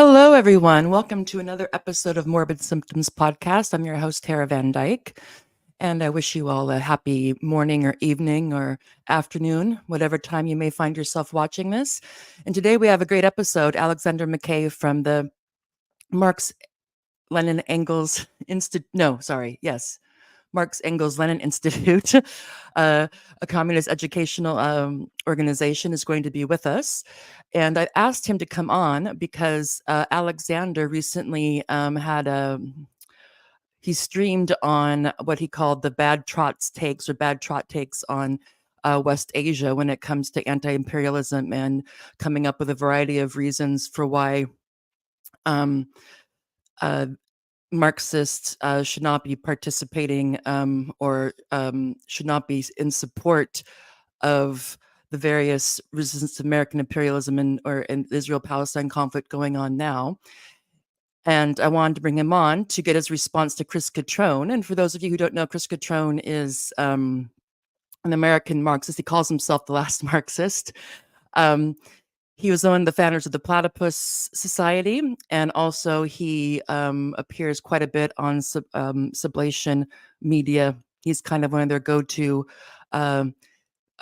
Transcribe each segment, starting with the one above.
Hello, everyone. Welcome to another episode of Morbid Symptoms Podcast. I'm your host, Tara Van Dyke, and I wish you all a happy morning or evening or afternoon, whatever time you may find yourself watching this. And today we have a great episode. Alexander Mckay from the Marx Lenin Engels Institute. No, sorry. Yes. Marx Engels Lenin Institute, a communist educational organization, is going to be with us. And I asked him to come on because Alexander recently he streamed on what he called the bad Trot's takes or bad Trot takes on West Asia when it comes to anti-imperialism, and coming up with a variety of reasons for why um, uh, Marxists should not be participating or should not be in support of the various resistance to American imperialism and Israel-Palestine conflict going on now. And I wanted to bring him on to get his response to Chris Cutrone. And for those of you who don't know, Chris Cutrone is an American Marxist. He calls himself the last Marxist. He was one of the founders of the Platypus Society, and also he appears quite a bit on Sublation Media. He's kind of one of their go-to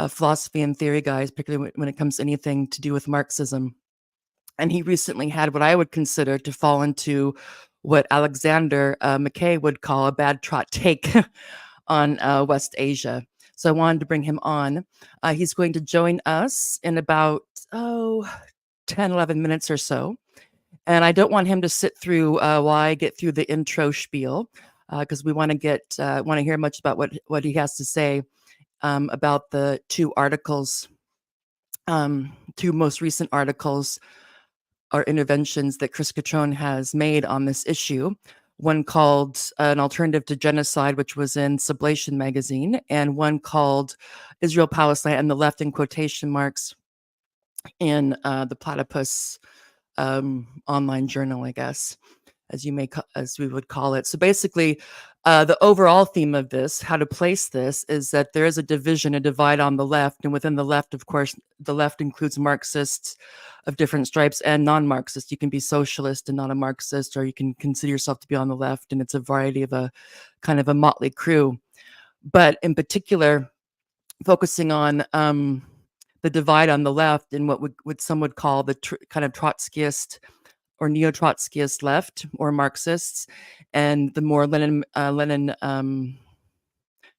philosophy and theory guys, particularly when it comes to anything to do with Marxism. And he recently had what I would consider to fall into what Alexander Mckay would call a bad Trot take on West Asia. So I wanted to bring him on. He's going to join us in about 10, 11 minutes or so. And I don't want him to sit through while I get through the intro spiel, because we want to hear much about what he has to say about the two most recent articles or interventions that Chris Cutrone has made on this issue. One called An Alternative to Genocide, which was in Sublation magazine, and one called Israel, Palestine, and the Left in quotation marks in the Platypus online journal, I guess, as we would call it. So basically, the overall theme of this, how to place this, is that there is a divide on the left, and within the left, of course, the left includes Marxists of different stripes and non-Marxist. You can be socialist and not a Marxist, or you can consider yourself to be on the left, and it's a variety of a kind of a motley crew. But in particular, focusing on the divide on the left in what some would call the kind of Trotskyist or neo-Trotskyist left or Marxists, and the more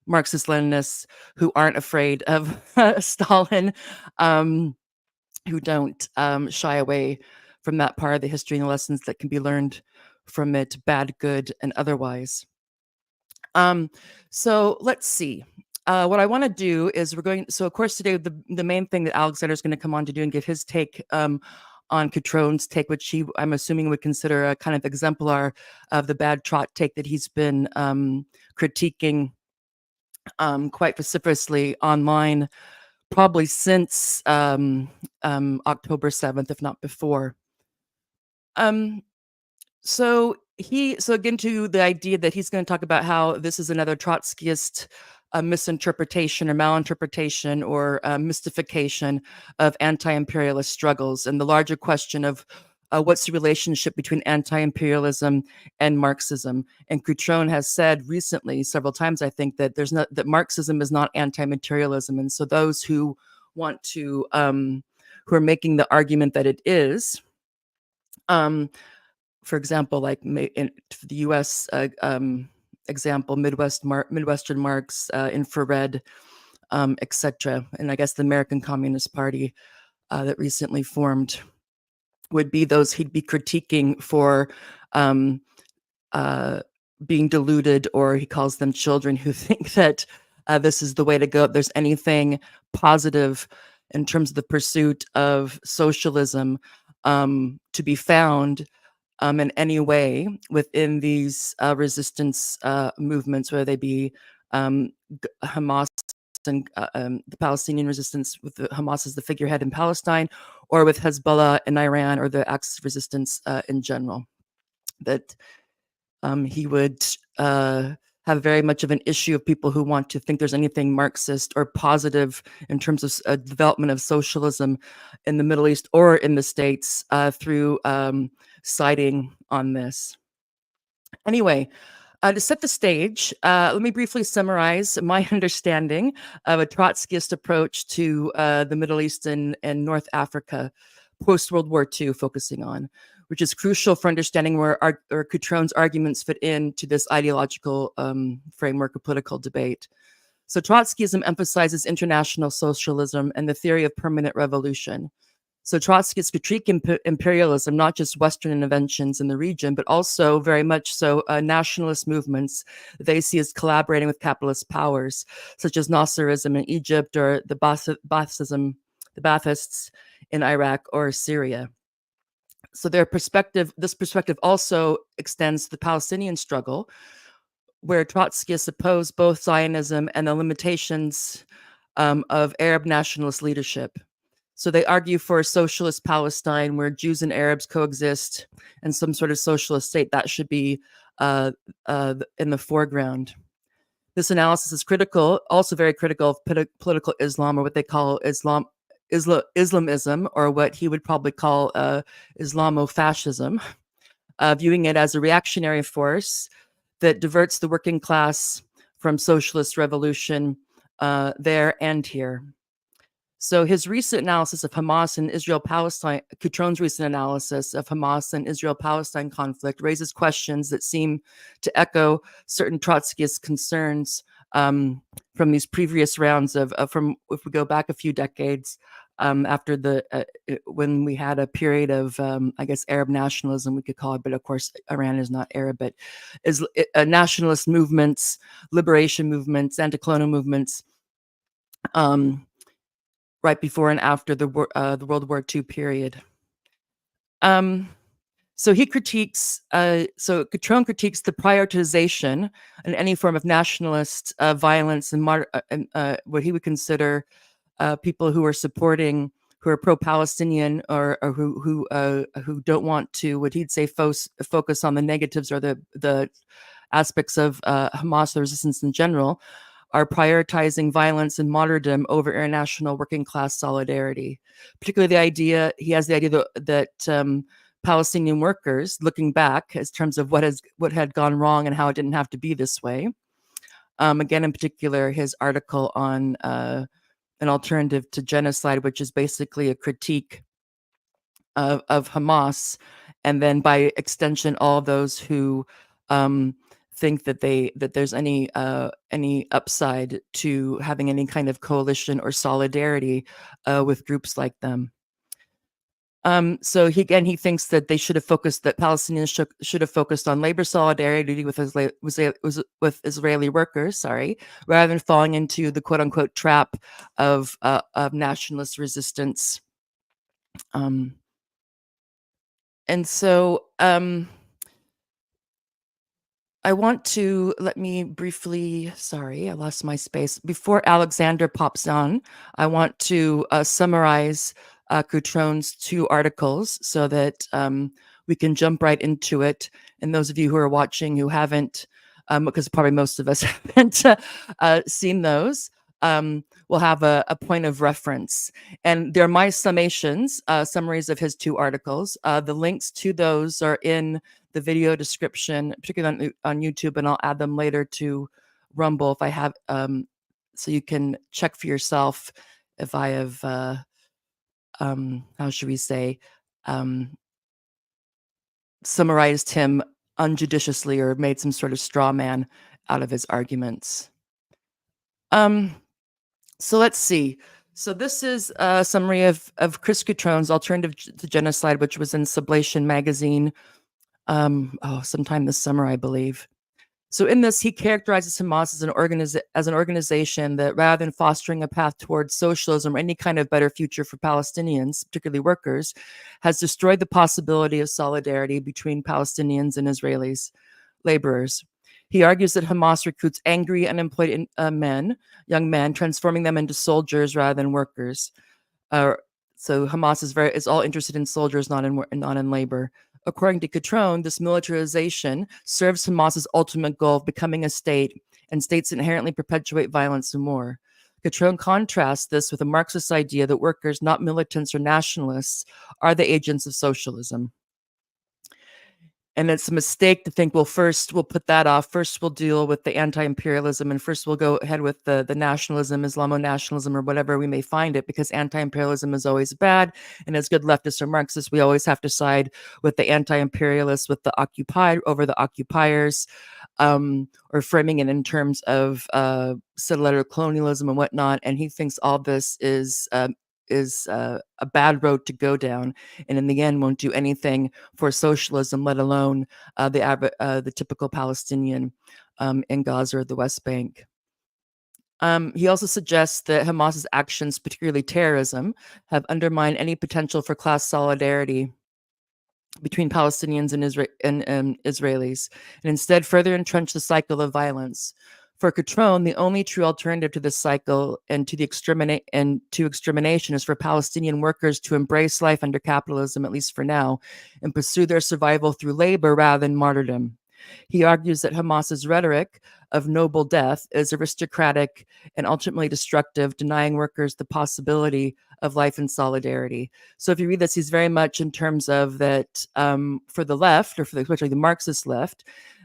Marxist-Leninists who aren't afraid of Stalin, who don't shy away from that part of the history and the lessons that can be learned from it, bad, good, and otherwise. So let's see. What I want to do is so of course today the main thing that Alexander is going to come on to do and give his take on Cutrone's take, which I'm assuming would consider a kind of exemplar of the bad Trot take that he's been critiquing quite vociferously online, probably since October 7th, if not before. So again, to the idea that he's going to talk about how this is another Trotskyist misinterpretation or malinterpretation or mystification of anti-imperialist struggles, and the larger question of what's the relationship between anti-imperialism and Marxism. And Cutrone has said recently, several times, I think, that that Marxism is not anti-materialism, and so those who want to who are making the argument that it is, for example, like in the U.S. Example, Midwestern Marx, Infrared, etc., and I guess the American Communist Party that recently formed would be those he'd be critiquing for being deluded, or he calls them children who think that this is the way to go. If there's anything positive in terms of the pursuit of socialism to be found in any way within these resistance movements, whether they be Hamas and the Palestinian resistance with Hamas as the figurehead in Palestine, or with Hezbollah in Iran, or the Axis of resistance in general, that he would have very much of an issue of people who want to think there's anything Marxist or positive in terms of development of socialism in the Middle East or in the States through siding on this. Anyway, to set the stage, let me briefly summarize my understanding of a Trotskyist approach to the Middle East and North Africa post-World War II, focusing on, which is crucial for understanding where Cutrone's arguments fit into this ideological framework of political debate. So Trotskyism emphasizes international socialism and the theory of permanent revolution. So Trotskyists critique imperialism, not just Western interventions in the region, but also very much so nationalist movements they see as collaborating with capitalist powers, such as Nasserism in Egypt or the Baathists in Iraq or Syria. So this perspective also extends to the Palestinian struggle, where Trotskyists oppose both Zionism and the limitations of Arab nationalist leadership. So they argue for a socialist Palestine where Jews and Arabs coexist and some sort of socialist state that should be in the foreground. This analysis is critical, also very critical of political Islam, or what they call Islamism, or what he would probably call Islamofascism, viewing it as a reactionary force that diverts the working class from socialist revolution there and here. So his recent analysis of Hamas and Israel-Palestine, Cutrone's recent analysis of Hamas and Israel-Palestine conflict raises questions that seem to echo certain Trotskyist concerns from these previous rounds from, if we go back a few decades, after when we had a period of, I guess, Arab nationalism, we could call it, but of course, Iran is not Arab, but nationalist movements, liberation movements, anti-colonial movements, right before and after the World War II period. So he critiques, so Cutrone critiques the prioritization in any form of nationalist violence and what he would consider people who are supporting, who are pro-Palestinian or who don't want to, what he'd say, focus on the negatives or the aspects of Hamas, the resistance in general, are prioritizing violence and martyrdom over international working class solidarity. Particularly he has the idea that Palestinian workers, looking back in terms of what had gone wrong and how it didn't have to be this way. Again, in particular, his article on an alternative to genocide, which is basically a critique of Hamas, and then by extension, all those who think that there's any upside to having any kind of coalition or solidarity with groups like them. So he thinks that they should have focused, that Palestinians should have focused on labor solidarity with Israeli workers, rather than falling into the quote unquote trap of nationalist resistance. And so I want to, let me briefly, sorry, I lost my space. Before Alexander pops on, I want to summarize Cutrone's two articles so that we can jump right into it. And those of you who are watching who haven't, because probably most of us haven't seen those, we'll have a point of reference. And they're my summations, summaries of his two articles. The links to those are in the video description, particularly on YouTube, and I'll add them later to Rumble if I have, so you can check for yourself if I have, how should we say, summarized him unjudiciously or made some sort of straw man out of his arguments. So let's see. So this is a summary of Chris Cutrone's Alternative to Genocide, which was in Sublation magazine sometime this summer, I believe. So in this, he characterizes Hamas as an organization that, rather than fostering a path towards socialism or any kind of better future for Palestinians, particularly workers, has destroyed the possibility of solidarity between Palestinians and Israelis, laborers. He argues that Hamas recruits angry, unemployed young men, transforming them into soldiers rather than workers. So Hamas is all interested in soldiers, not in labor. According to Cutrone, this militarization serves Hamas's ultimate goal of becoming a state, and states inherently perpetuate violence and war. Cutrone contrasts this with a Marxist idea that workers, not militants or nationalists, are the agents of socialism. And it's a mistake to think, well, first we'll put that off. First we'll deal with the anti-imperialism, and first we'll go ahead with the nationalism, Islamo-nationalism, or whatever we may find it, because anti-imperialism is always bad. And as good leftists or Marxists, we always have to side with the anti-imperialists, with the occupied over the occupiers, or framing it in terms of settler colonialism and whatnot. And he thinks all this is a bad road to go down, and in the end won't do anything for socialism, let alone the typical Palestinian in Gaza or the West Bank. He also suggests that Hamas's actions, particularly terrorism, have undermined any potential for class solidarity between Palestinians and Israelis, and instead further entrench the cycle of violence. For Cutrone, the only true alternative to this cycle and to extermination is for Palestinian workers to embrace life under capitalism, at least for now, and pursue their survival through labor rather than martyrdom. He argues that Hamas's rhetoric of noble death is aristocratic and ultimately destructive, denying workers the possibility of life in solidarity. So if you read this, he's very much in terms of that for the left, or especially the Marxist left,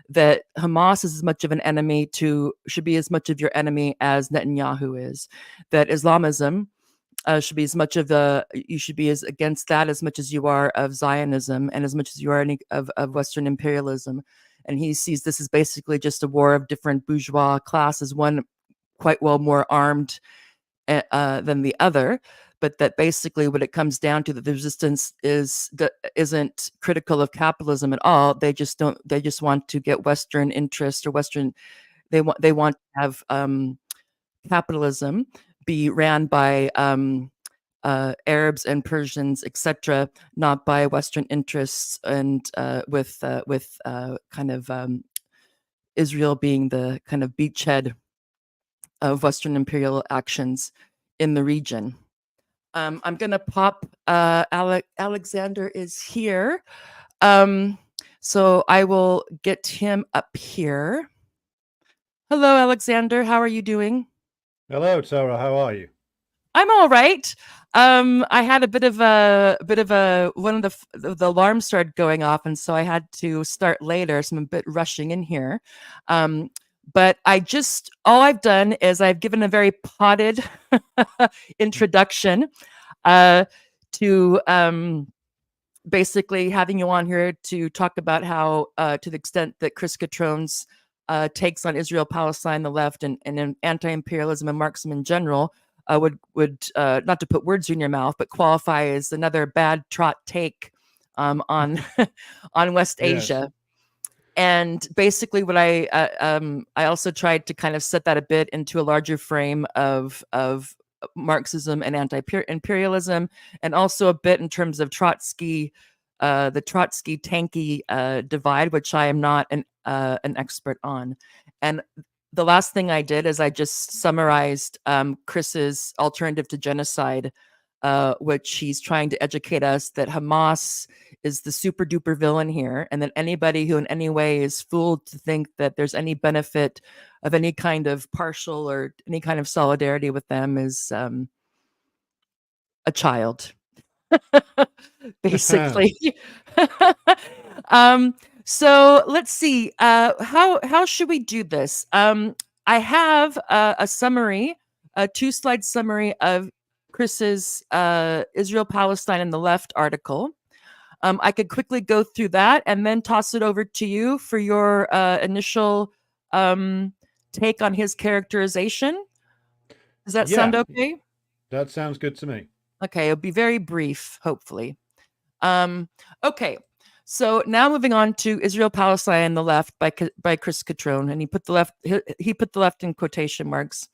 that Hamas is as much of an enemy should be as much of your enemy as Netanyahu is. That Islamism should be as much of you should be as against that as much as you are of Zionism, and as much as you are of Western imperialism. And he sees this as basically just a war of different bourgeois classes, one quite well more armed than the other, but that basically what it comes down to, that the resistance isn't critical of capitalism at all. They just want to get Western interest, or Western, they want to have capitalism be ran by Arabs and Persians, etc., not by Western interests, and with kind of Israel being the kind of beachhead of Western imperial actions in the region. I'm going to pop, Alexander is here. So I will get him up here. Hello, Alexander. How are you doing? Hello, Sarah. How are you? I'm all right. I had a bit of one of the alarms started going off, and so I had to start later. So I'm a bit rushing in here. But all I've done is I've given a very potted introduction to basically having you on here to talk about how, to the extent that Chris Cutrone's takes on Israel, Palestine, the left, and anti-imperialism and Marxism in general would not to put words in your mouth, but qualify as another bad Trot take on on West Asia. And basically, what I also tried to kind of set that a bit into a larger frame of Marxism and anti-imperialism, and also a bit in terms of Trotsky, the Trotsky tanky divide, which I am not an expert on. And the last thing I did is I just summarized Chris's alternative to genocide, which he's trying to educate us that Hamas is the super duper villain here, and that anybody who in any way is fooled to think that there's any benefit of any kind of partial or any kind of solidarity with them is a child, basically. So let's see. How should we do this? I have a summary, a 2-slide summary of Chris's Israel, Palestine, and the Left article. I could quickly go through that and then toss it over to you for your initial take on his characterization. Does that sound okay? That sounds good to me. Okay, it'll be very brief, hopefully. Okay, so now moving on to Israel, Palestine, and the Left by Chris Cutrone, and he put the left in quotation marks.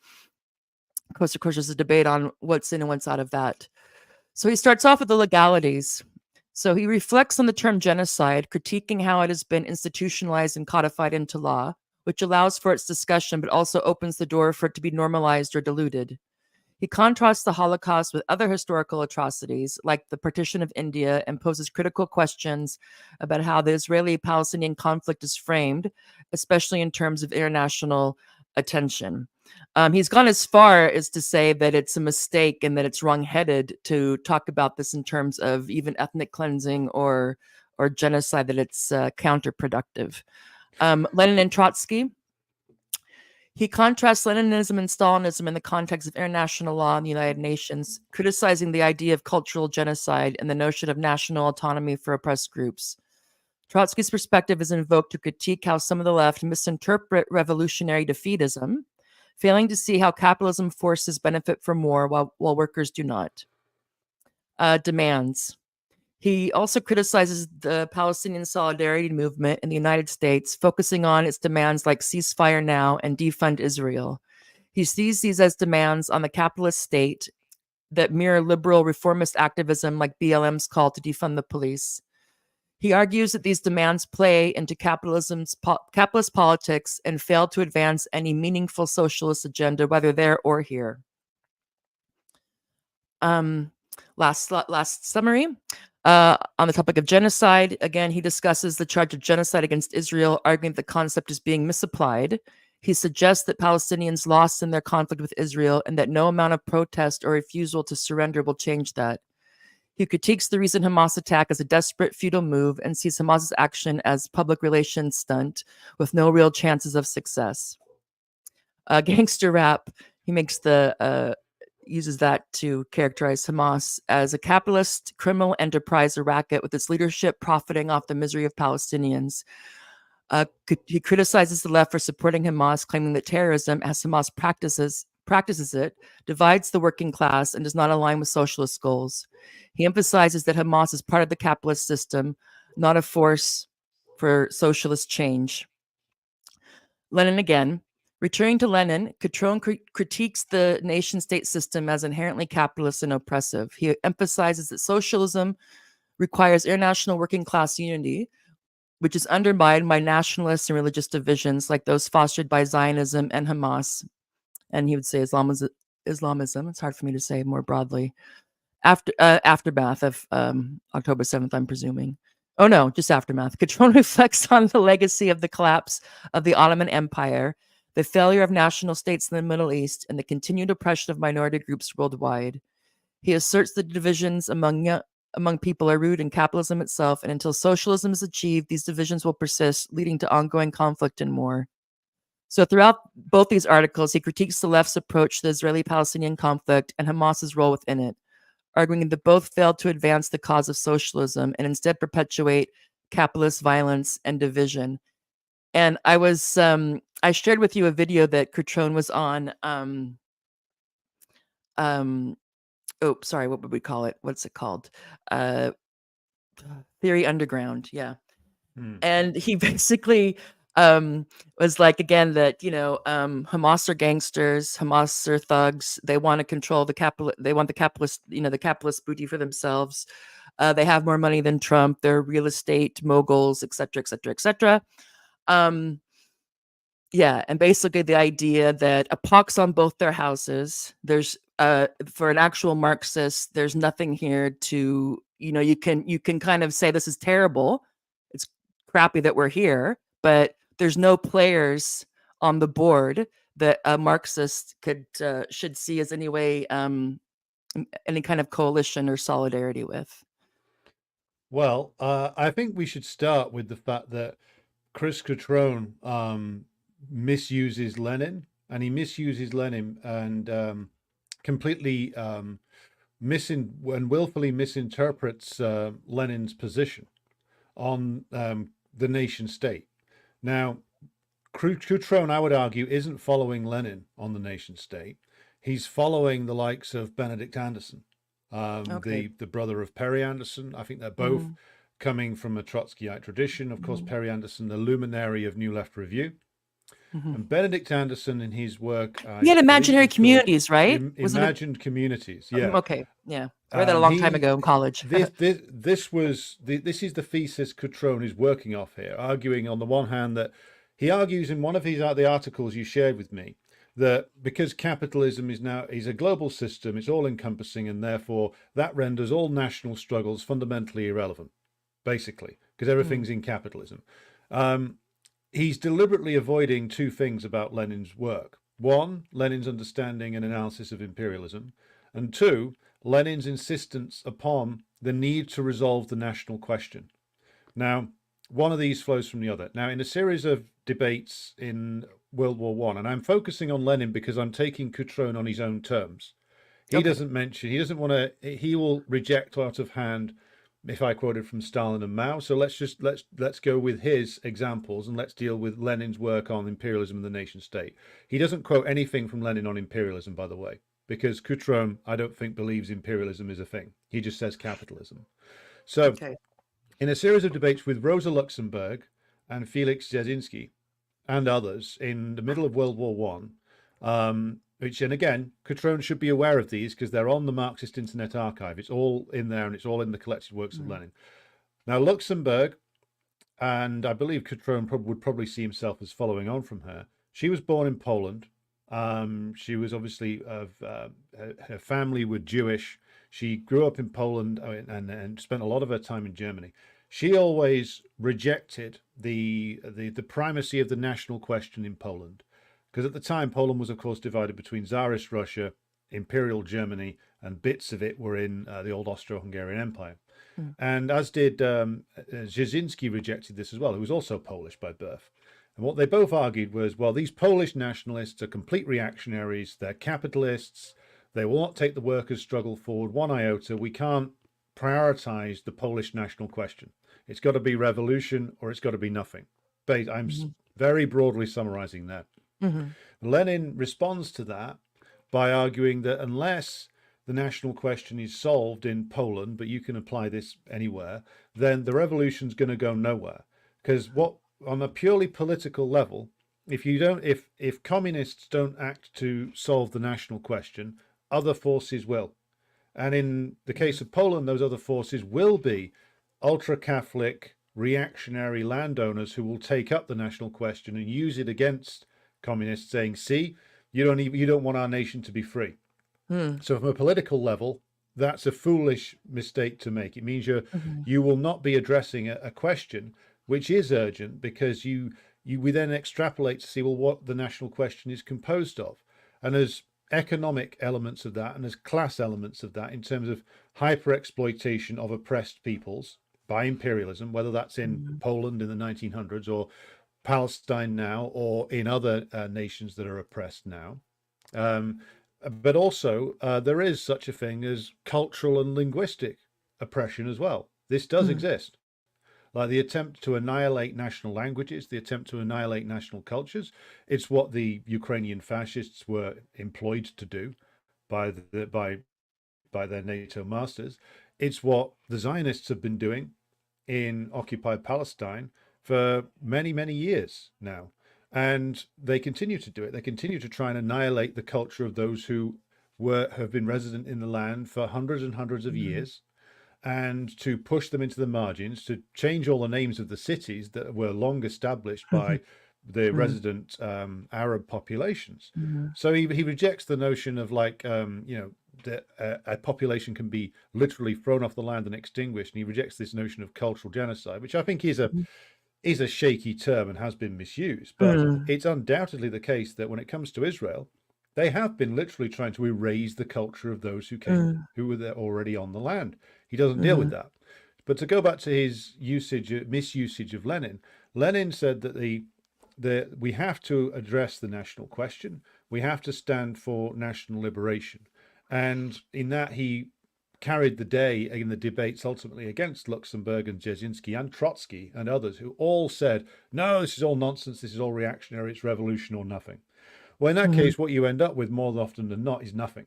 Of course, there's a debate on what's in and what's out of that. So he starts off with the legalities. So he reflects on the term genocide, critiquing how it has been institutionalized and codified into law, which allows for its discussion, but also opens the door for it to be normalized or diluted. He contrasts the Holocaust with other historical atrocities like the partition of India and poses critical questions about how the Israeli-Palestinian conflict is framed, especially in terms of international attention. He's gone as far as to say that it's a mistake and that it's wrong-headed to talk about this in terms of even ethnic cleansing or genocide, that it's counterproductive. Lenin and Trotsky. He contrasts Leninism and Stalinism in the context of international law and the United Nations, criticizing the idea of cultural genocide and the notion of national autonomy for oppressed groups. Trotsky's perspective is invoked to critique how some of the left misinterpret revolutionary defeatism, failing to see how capitalism forces benefit from war while workers do not. Demands. He also criticizes the Palestinian solidarity movement in the United States, focusing on its demands like ceasefire now and defund Israel. He sees these as demands on the capitalist state that mirror liberal reformist activism like BLM's call to defund the police. He argues that these demands play into capitalist politics and fail to advance any meaningful socialist agenda, whether there or here. Last summary. On the topic of genocide, again, he discusses the charge of genocide against Israel, arguing that the concept is being misapplied. He suggests that Palestinians lost in their conflict with Israel and that no amount of protest or refusal to surrender will change that. He critiques the recent Hamas attack as a desperate, futile move and sees Hamas's action as public relations stunt with no real chances of success. Gangster rap, he makes uses that to characterize Hamas as a capitalist criminal enterprise or racket with its leadership profiting off the misery of Palestinians. He criticizes the left for supporting Hamas, claiming that terrorism, as Hamas practices it, divides the working class and does not align with socialist goals. He emphasizes that Hamas is part of the capitalist system, not a force for socialist change. Lenin again. Returning to Lenin, Cutrone critiques the nation-state system as inherently capitalist and oppressive. He emphasizes that socialism requires international working-class unity, which is undermined by nationalist and religious divisions like those fostered by Zionism and Hamas. And he would say Islamism. It's hard for me to say more broadly. Aftermath of October 7th, I'm presuming. Oh no, just aftermath. Cutrone reflects on the legacy of the collapse of the Ottoman Empire, the failure of national states in the Middle East, and the continued oppression of minority groups worldwide. He asserts that divisions among people are rooted in capitalism itself, and until socialism is achieved, these divisions will persist, leading to ongoing conflict and war. So throughout both these articles, he critiques the left's approach to the Israeli-Palestinian conflict and Hamas's role within it, arguing that both failed to advance the cause of socialism and instead perpetuate capitalist violence and division. And I shared with you a video that Cutrone was on. What would we call it? What's it called? Theory Underground. Yeah. And he basically was like, again, that, Hamas are gangsters, Hamas are thugs. They want to control the capital. They want the capitalist booty for themselves. They have more money than Trump. They're real estate moguls, et cetera, et cetera, et cetera. Yeah, and basically the idea that a pox on both their houses. There's for an actual Marxist, there's nothing here to, you can kind of say this is terrible. It's crappy that we're here, but there's no players on the board that a Marxist should see as any way any kind of coalition or solidarity with. Well, I think we should start with the fact that Chris Cutrone misuses Lenin, and he misuses Lenin and completely and willfully misinterprets Lenin's position on the nation state. Now, Cutrone, I would argue, isn't following Lenin on the nation state. He's following the likes of Benedict Anderson, the brother of Perry Anderson. I think they're both coming from a Trotskyite tradition. Of course, Perry Anderson, the luminary of New Left Review. And Benedict Anderson, in his work, he had imaginary communities, right? Imagined communities, yeah. Okay, yeah, I read that a long time ago in college. This is the thesis Cutrone is working off here, arguing on the one hand that he argues in one of the articles you shared with me that because capitalism is a global system, it's all encompassing, and therefore that renders all national struggles fundamentally irrelevant, basically, because Mm. everything's in capitalism. Um, he's deliberately avoiding two things about Lenin's work. One, Lenin's understanding and analysis of imperialism, and two, Lenin's insistence upon the need to resolve the national question. Now, one of these flows from the other. Now, in a series of debates in World War One, and I'm focusing on Lenin because I'm taking Cutrone on his own terms. Okay. He doesn't want to, he will reject out of hand if I quoted from Stalin and Mao. So let's go with his examples and let's deal with Lenin's work on imperialism and the nation state. He doesn't quote anything from Lenin on imperialism, by the way, because Cutrone, I don't think, believes imperialism is a thing. He just says capitalism. So Okay. in a series of debates with Rosa Luxemburg and Felix Dzerzhinsky and others in the middle of World War One, which, and again, Cutrone should be aware of these because they're on the Marxist Internet Archive. It's all in there and it's all in the collected works of Mm. Lenin. Now, Luxemburg, and I believe Cutrone would probably see himself as following on from her. She was born in Poland. She was obviously her family were Jewish. She grew up in Poland and spent a lot of her time in Germany. She always rejected the primacy of the national question in Poland, because at the time Poland was, of course, divided between Tsarist Russia, Imperial Germany, and bits of it were in the old Austro-Hungarian Empire. Mm. And as did Dzerzhinsky rejected this as well, who was also Polish by birth. And what they both argued was, well, these Polish nationalists are complete reactionaries. They're capitalists. They will not take the workers' struggle forward one iota. We can't prioritize the Polish national question. It's got to be revolution or it's got to be nothing. I'm Mhm. very broadly summarizing that. Mhm. Lenin responds to that by arguing that unless the national question is solved in Poland, but you can apply this anywhere, then the revolution's going to go nowhere. Because what, on a purely political level, if communists don't act to solve the national question, other forces will. And in the case of Poland, those other forces will be ultra Catholic, reactionary landowners who will take up the national question and use it against communists, saying, "See, you don't want our nation to be free." Mm. So, from a political level, that's a foolish mistake to make. It means Mhm. you will not be addressing a question which is urgent, because we then extrapolate to see, well, what the national question is composed of, and there's economic elements of that and there's class elements of that in terms of hyper exploitation of oppressed peoples by imperialism, whether that's in Mhm. Poland in the 1900s or Palestine now or in other nations that are oppressed now. Um, but also, there is such a thing as cultural and linguistic oppression as well. This does Mhm. exist. Like the attempt to annihilate national languages, the attempt to annihilate national cultures. It's what the Ukrainian fascists were employed to do by their NATO masters. It's what the Zionists have been doing in occupied Palestine for many, many years now. And they continue to do it. They continue to try and annihilate the culture of those who have been resident in the land for hundreds and hundreds of Mhm. years, and to push them into the margins, to change all the names of the cities that were long established by the Mhm. resident Arab populations. Mhm. So he rejects the notion of, like, that a population can be literally thrown off the land and extinguished, and he rejects this notion of cultural genocide, which I think is a shaky term and has been misused. But Mhm. it's undoubtedly the case that when it comes to Israel, they have been literally trying to erase the culture of those Mhm. who were there already on the land. He doesn't deal with Mhm. that. But to go back to his misusage of Lenin, Lenin said that we have to address the national question. We have to stand for national liberation. And in that, he carried the day in the debates ultimately against Luxemburg and Dzerzhinsky and Trotsky and others, who all said, no, this is all nonsense, this is all reactionary, it's revolution or nothing. Well, in that Mhm. case, what you end up with more often than not is nothing.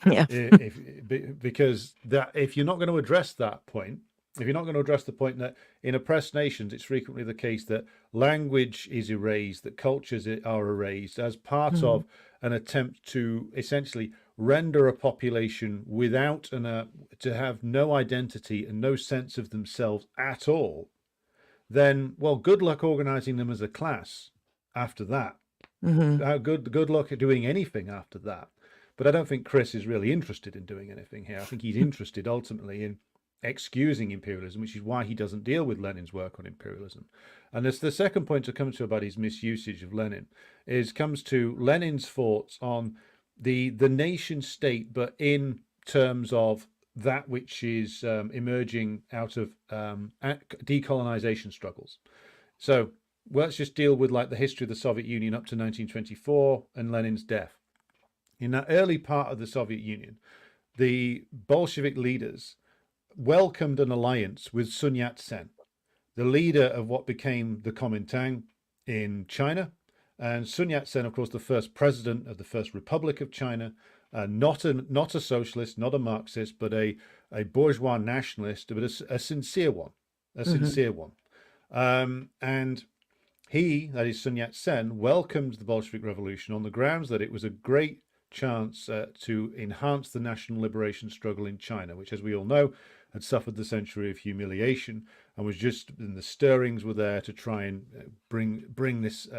Yeah. If because that if you're not going to address that point, if you're not going to address the point that in oppressed nations, it's frequently the case that language is erased, that cultures are erased as part Mhm. of an attempt to essentially render a population without to have no identity and no sense of themselves at all, then, well, good luck organizing them as a class after that. Hmm. Good luck at doing anything after that. But I don't think Chris is really interested in doing anything here. I think he's interested ultimately in excusing imperialism, which is why he doesn't deal with Lenin's work on imperialism. And the second point to come to about his misusage of Lenin comes to Lenin's thoughts on the nation state, but in terms of that which is emerging out of decolonization struggles. So let's just deal with like the history of the Soviet Union up to 1924 and Lenin's death. In that early part of the Soviet Union, the Bolshevik leaders welcomed an alliance with Sun Yat-sen, the leader of what became the Kuomintang in China. And Sun Yat-sen, of course, the first president of the First Republic of China, not a socialist, not a Marxist, but a bourgeois nationalist, but a sincere one, a Hmm. sincere one. And he, that is Sun Yat-sen, welcomed the Bolshevik Revolution on the grounds that it was a great chance to enhance the national liberation struggle in China, which, as we all know, had suffered the century of humiliation and was just, and the stirrings were there to try and bring this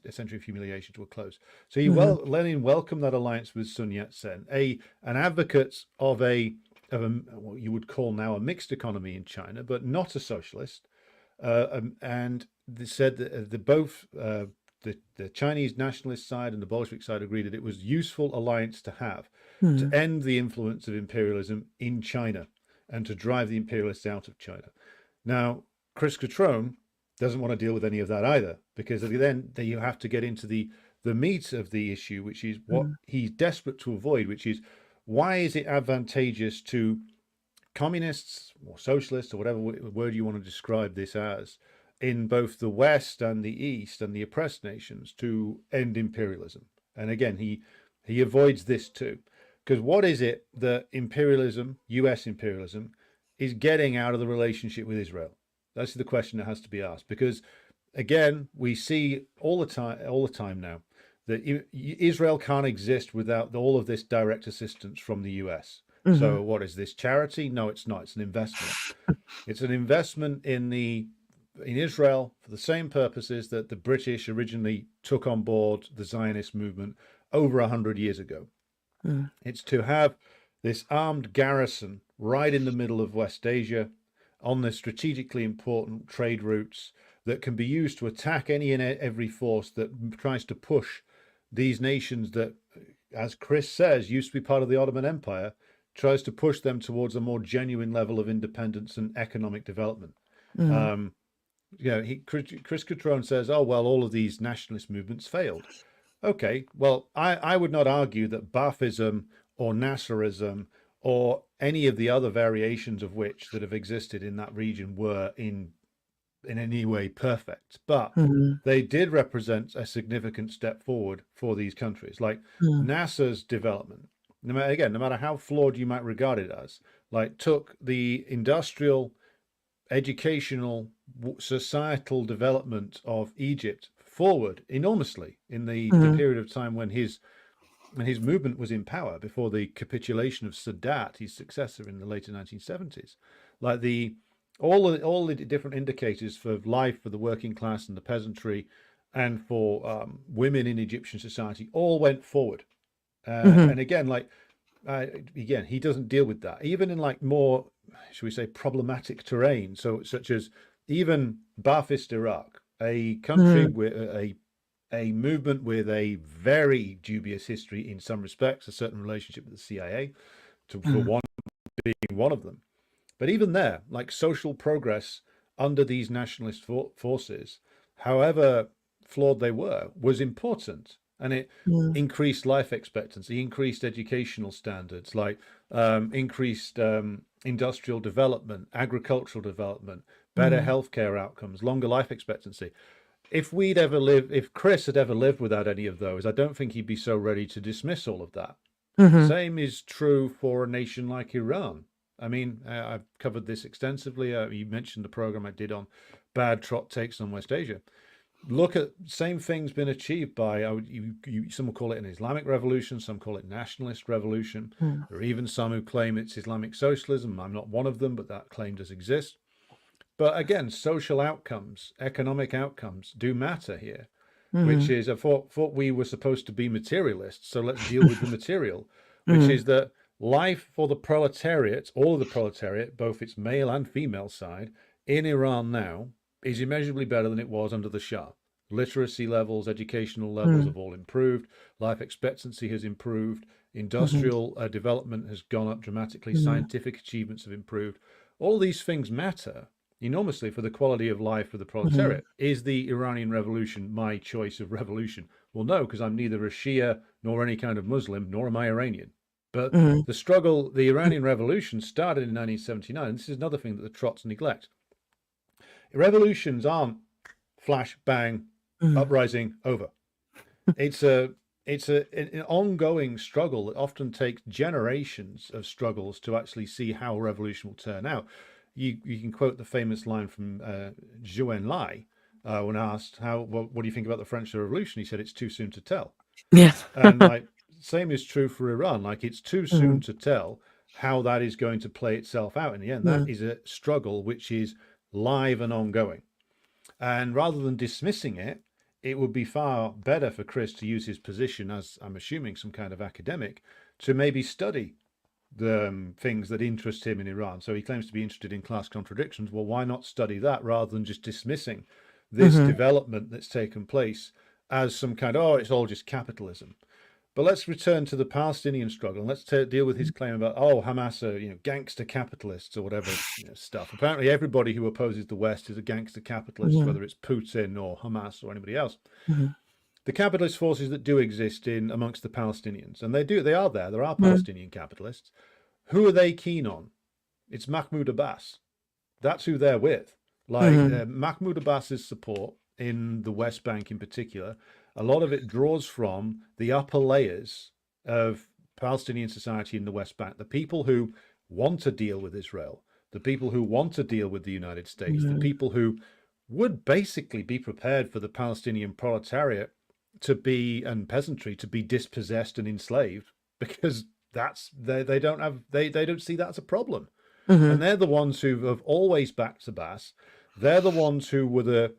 century of humiliation to a close. So Hmm. Lenin welcomed that alliance with Sun Yat-sen, an advocate of what you would call now a mixed economy in China, but not a socialist. And they said that the Chinese nationalist side and the Bolshevik side agreed that it was a useful alliance to have to Hmm. end the influence of imperialism in China and to drive the imperialists out of China. Now, Chris Cutrone doesn't want to deal with any of that either, because then you have to get into the meat of the issue, which is what he's desperate to avoid, which is why is it advantageous to communists or socialists or whatever word you want to describe this as in both the West and the East and the oppressed nations to end imperialism. And again, he avoids this too. Because what is it that imperialism, US imperialism, is getting out of the relationship with Israel? That's the question that has to be asked. Because again, we see all the time now that Israel can't exist without all of this direct assistance from the US. Hmm. So what is this, charity? No, it's not. It's an investment. It's an investment in Israel for the same purposes that the British originally took on board the Zionist movement over 100 years ago. Hmm. It's to have this armed garrison right in the middle of West Asia on the strategically important trade routes that can be used to attack any and every force that tries to push these nations that, as Chris says, used to be part of the Ottoman Empire, tries to push them towards a more genuine level of independence and economic development. Hmm. Um, Chris Cutrone says, "Oh well, all of these nationalist movements failed." Okay, well, I would not argue that Baathism or Nasserism or any of the other variations of which that have existed in that region were in any way perfect, but Hmm. they did represent a significant step forward for these countries. Like Hmm. NASA's development, no matter how flawed you might regard it as, like took the industrial, educational, societal development of Egypt forward enormously in the Hmm. period of time when his movement was in power before the capitulation of Sadat, his successor in the later 1970s. Like all the different indicators for life for the working class and the peasantry and for women in Egyptian society all went forward. Hmm. And again, again, he doesn't deal with that, even in like more, should we say, problematic terrain. So, such as even Ba'athist Iraq, a country Hmm. with a movement with a very dubious history in some respects, a certain relationship with the CIA, for Hmm. one being one of them. But even there, like social progress under these nationalist forces, however flawed they were, was important. And it Hmm. increased life expectancy, increased educational standards, like increased industrial development, agricultural development, better Hmm. healthcare outcomes, longer life expectancy. If Chris had ever lived without any of those, I don't think he'd be so ready to dismiss all of that. Hmm. Same is true for a nation like Iran. I mean, I've covered this extensively. You mentioned the program I did on bad Trot takes on West Asia. Look at same things been achieved by some will call it an Islamic revolution, some call it nationalist revolution. Hmm. There are even some who claim it's Islamic socialism. I'm not one of them, but that claim does exist. But again, social outcomes, economic outcomes do matter here. which Mhm. is, I thought we were supposed to be materialists, so let's deal with the material, which Mhm. is that life for the proletariat, all of the proletariat, both its male and female side, in Iran now is immeasurably better than it was under the Shah. Literacy levels, educational levels Mhm. have all improved. Life expectancy has improved. Mhm. Industrial development has gone up dramatically. Mhm. Scientific achievements have improved. All these things matter enormously for the quality of life for the Mhm. proletariat. Is the Iranian revolution my choice of revolution? Well, no, because I'm neither a Shia nor any kind of Muslim, nor am I Iranian. But Mhm. the struggle, the Iranian revolution started in 1979. This is another thing that the Trots neglect. Revolutions aren't flash, bang, Mhm. uprising, over. It's a an ongoing struggle that often takes generations of struggles to actually see how a revolution will turn out. You can quote the famous line from Zhou Enlai when asked how what do you think about the French Revolution? He said it's too soon to tell. Yeah. And like same is true for Iran. Like it's too soon Mhm. to tell how that is going to play itself out in the end. That Mhm. is a struggle which is live and ongoing. And rather than dismissing it, it would be far better for Chris to use his position as, I'm assuming, some kind of academic to maybe study the things that interest him in Iran. So he claims to be interested in class contradictions. Well, why not study that rather than just dismissing this Mhm. development that's taken place as some kind of, oh, it's all just capitalism. But let's return to the Palestinian struggle and let's deal with his claim about, oh, Hamas are, gangster capitalists or whatever, stuff. Apparently, everybody who opposes the West is a gangster capitalist, Mhm. whether it's Putin or Hamas or anybody else. Mhm. The capitalist forces that do exist in amongst the Palestinians, and they are there. There are Mhm. Palestinian capitalists. Who are they keen on? It's Mahmoud Abbas. That's who they're with. Like Mhm. Mahmoud Abbas's support in the West Bank, in particular, a lot of it draws from the upper layers of Palestinian society in the West Bank. The people who want to deal with Israel, the people who want to deal with the United States, the Mhm. people who would basically be prepared for the Palestinian proletariat to be and peasantry to be dispossessed and enslaved because they don't have they don't see that as a problem, and Mhm. they're the ones who have always backed Abbas. They're the ones who were the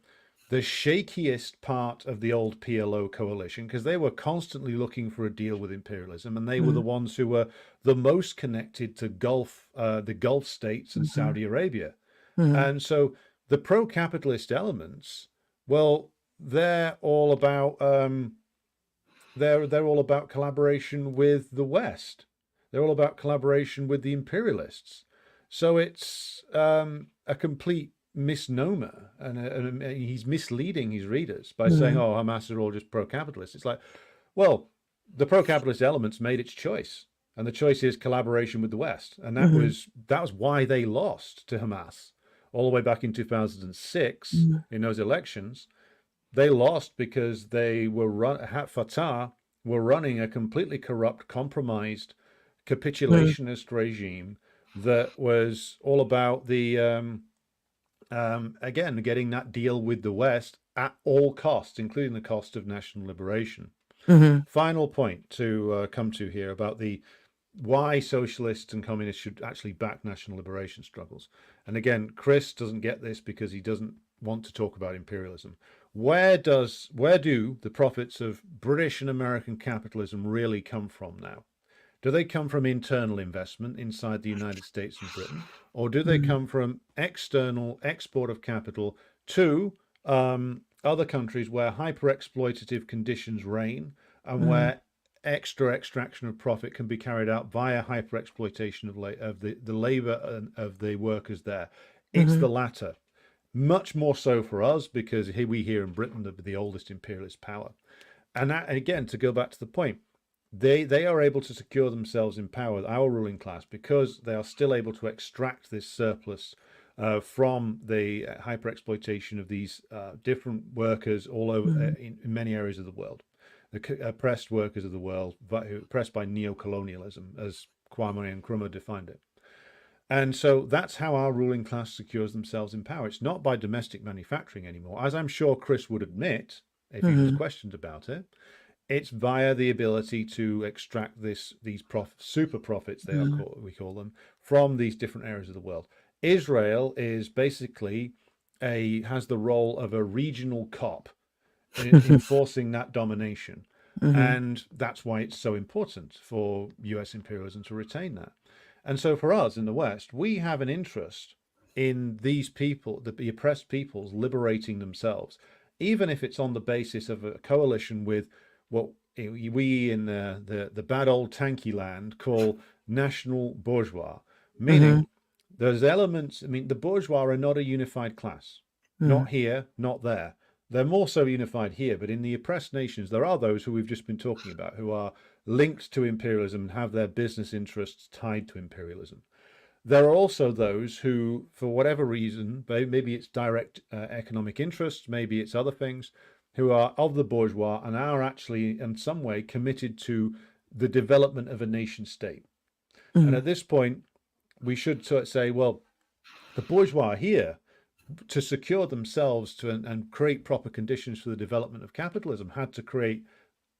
shakiest part of the old PLO coalition because they were constantly looking for a deal with imperialism, and they were the Mhm. ones who were the most connected to the Gulf states and Mhm. Saudi Arabia. Mhm. And so the pro-capitalist elements, well, they're all about they're all about collaboration with the West. They're all about collaboration with the imperialists. So it's a complete misnomer, and he's misleading his readers by saying, Mhm. "Oh, Hamas are all just pro-capitalist." It's like, well, the pro-capitalist elements made its choice, and the choice is collaboration with the West, and Mhm. that was why they lost to Hamas all the way back in 2006 Mhm. in those elections. They lost because Fatah were running a completely corrupt, compromised, Mhm. capitulationist regime that was all about the again getting that deal with the West at all costs, including the cost of national liberation. Mhm. Final point to come to here about the why socialists and communists should actually back national liberation struggles. And again, Chris doesn't get this because he doesn't want to talk about imperialism. Where do the profits of British and American capitalism really come from now? Do they come from internal investment inside the United States and Britain, or do they Mhm. come from external export of capital to other countries where hyper exploitative conditions reign and Mhm. where extra extraction of profit can be carried out via hyper exploitation of the labor of the workers there? It's Mhm. the latter. Much more so for us because here in Britain, the oldest imperialist power. And that, again, to go back to the point, they are able to secure themselves in power, our ruling class, because they are still able to extract this surplus from the hyper exploitation of these different workers all over Mhm. in many areas of the world, the oppressed workers of the world, oppressed by neocolonialism, as Kwame Nkrumah defined it. And so that's how our ruling class secures themselves in power. It's not by domestic manufacturing anymore, as I'm sure Chris would admit if he was Mhm. questioned about it. It's via the ability to extract these super profits Mhm. we call them from these different areas of the world. Israel is basically a has the role of a regional cop enforcing that domination. Mhm. And that's why it's so important for US imperialism to retain that. And so for us in the West, we have an interest in these people, the oppressed peoples, liberating themselves, even if it's on the basis of a coalition with what we in the bad old tanky land call national bourgeois, Mhm. meaning there's elements. I mean, the bourgeois are not a unified class, Mhm. not here, not there. They're more so unified here, but in the oppressed nations, there are those who we've just been talking about who are linked to imperialism and have their business interests tied to imperialism. There are also those who, for whatever reason, maybe it's direct economic interests, maybe it's other things, who are of the bourgeois and are actually, in some way, committed to the development of a nation state. And Mhm. at this point, we should sort of say, well, the bourgeois here, to secure themselves and create proper conditions for the development of capitalism, had to create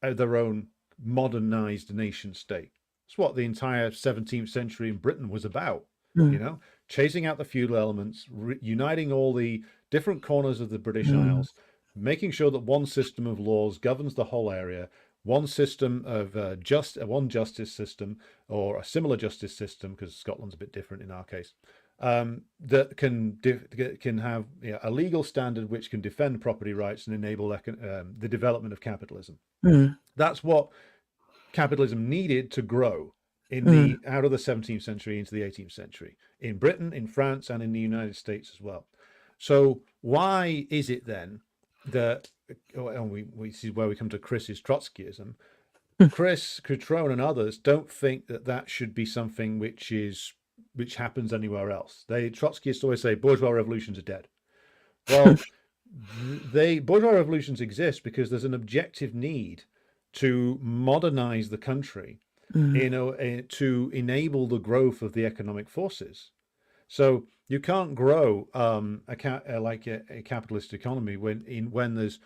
their own modernized nation state. It's what the entire 17th century in Britain was about, you Mhm. know, chasing out the feudal elements, uniting all the different corners of the British Mhm. Isles, making sure that one system of laws governs the whole area, one system of one justice system or a similar justice system, because Scotland's a bit different in our case, that can have, you know, a legal standard which can defend property rights and enable the development of capitalism. Mhm. That's what capitalism needed to grow in Mhm. the out of the 17th century into the 18th century in Britain, in France, and in the United States as well. So why is it then that, and we see where we come to Chris's Trotskyism? Chris, Cutrone, and others don't think that that should be something which happens anywhere else. Trotskyists always say bourgeois revolutions are dead. Well, bourgeois revolutions exist because there's an objective need to modernize the country Mhm. to enable the growth of the economic forces. So you can't grow a capitalist economy when there's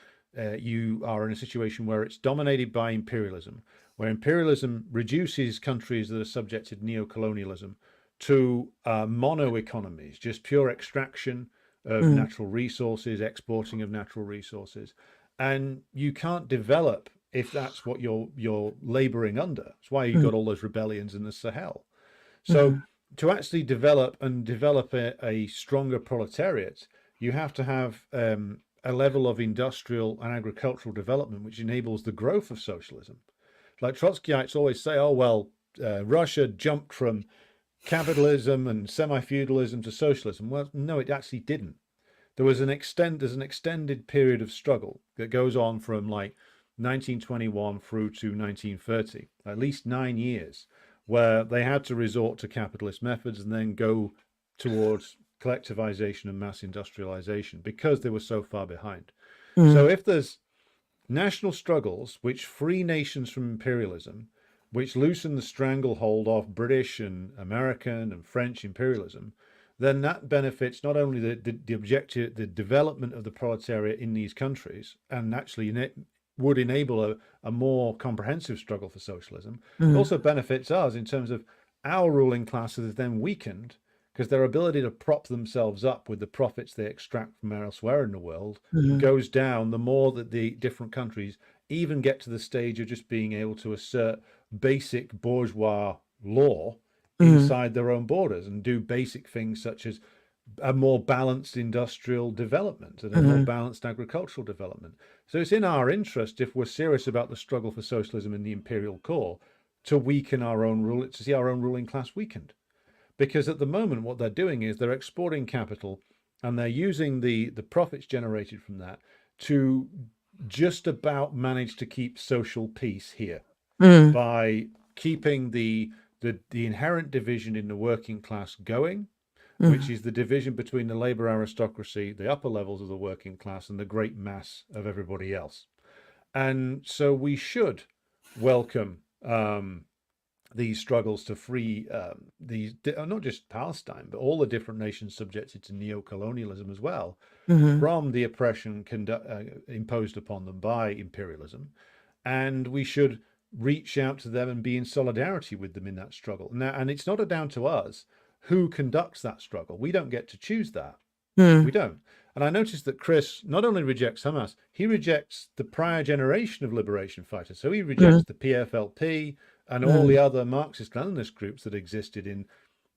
you are in a situation where it's dominated by imperialism, where imperialism reduces countries that are subject to neo-colonialism to mono economies, just pure extraction of Mhm. natural resources, exporting of natural resources, and you can't develop if that's what you're laboring under. That's why you got all those rebellions in the Sahel. So Mhm. to actually develop a stronger proletariat, you have to have a level of industrial and agricultural development which enables the growth of socialism. Like Trotskyites always say, oh, well, Russia jumped from capitalism and semi-feudalism to socialism. Well, no, it actually didn't. There's an extended period of struggle that goes on from like 1921 through to 1930, at least 9 years, where they had to resort to capitalist methods and then go towards collectivization and mass industrialization because they were so far behind. So Mhm. if there's national struggles which free nations from imperialism, which loosen the stranglehold of British and American and French imperialism, then that benefits not only the objective, the development of the proletariat in these countries, and actually would enable a more comprehensive struggle for socialism. It Mhm. also benefits us in terms of our ruling classes is then weakened because their ability to prop themselves up with the profits they extract from elsewhere in the world Mhm. goes down the more that the different countries even get to the stage of just being able to assert basic bourgeois law Mhm. inside their own borders and do basic things such as a more balanced industrial development and a more Mhm. balanced agricultural development. So it's in our interest, if we're serious about the struggle for socialism in the imperial core, to weaken our own rule, to see our own ruling class weakened. Because at the moment, what they're doing is they're exporting capital and they're using the profits generated from that to just about manage to keep social peace here Mhm. by keeping the inherent division in the working class going, which Mhm. is the division between the labor aristocracy, the upper levels of the working class, and the great mass of everybody else. And so we should welcome these struggles to free not just Palestine, but all the different nations subjected to neo-colonialism as well, Mhm. from the oppression imposed upon them by imperialism. And we should reach out to them and be in solidarity with them in that struggle. Now, and it's not down to us who conducts that struggle. We don't get to choose that. We Mhm. don't. And I noticed that Chris not only rejects Hamas, he rejects the prior generation of liberation fighters. So he rejects the PFLP and all the other Marxist-Leninist groups that existed in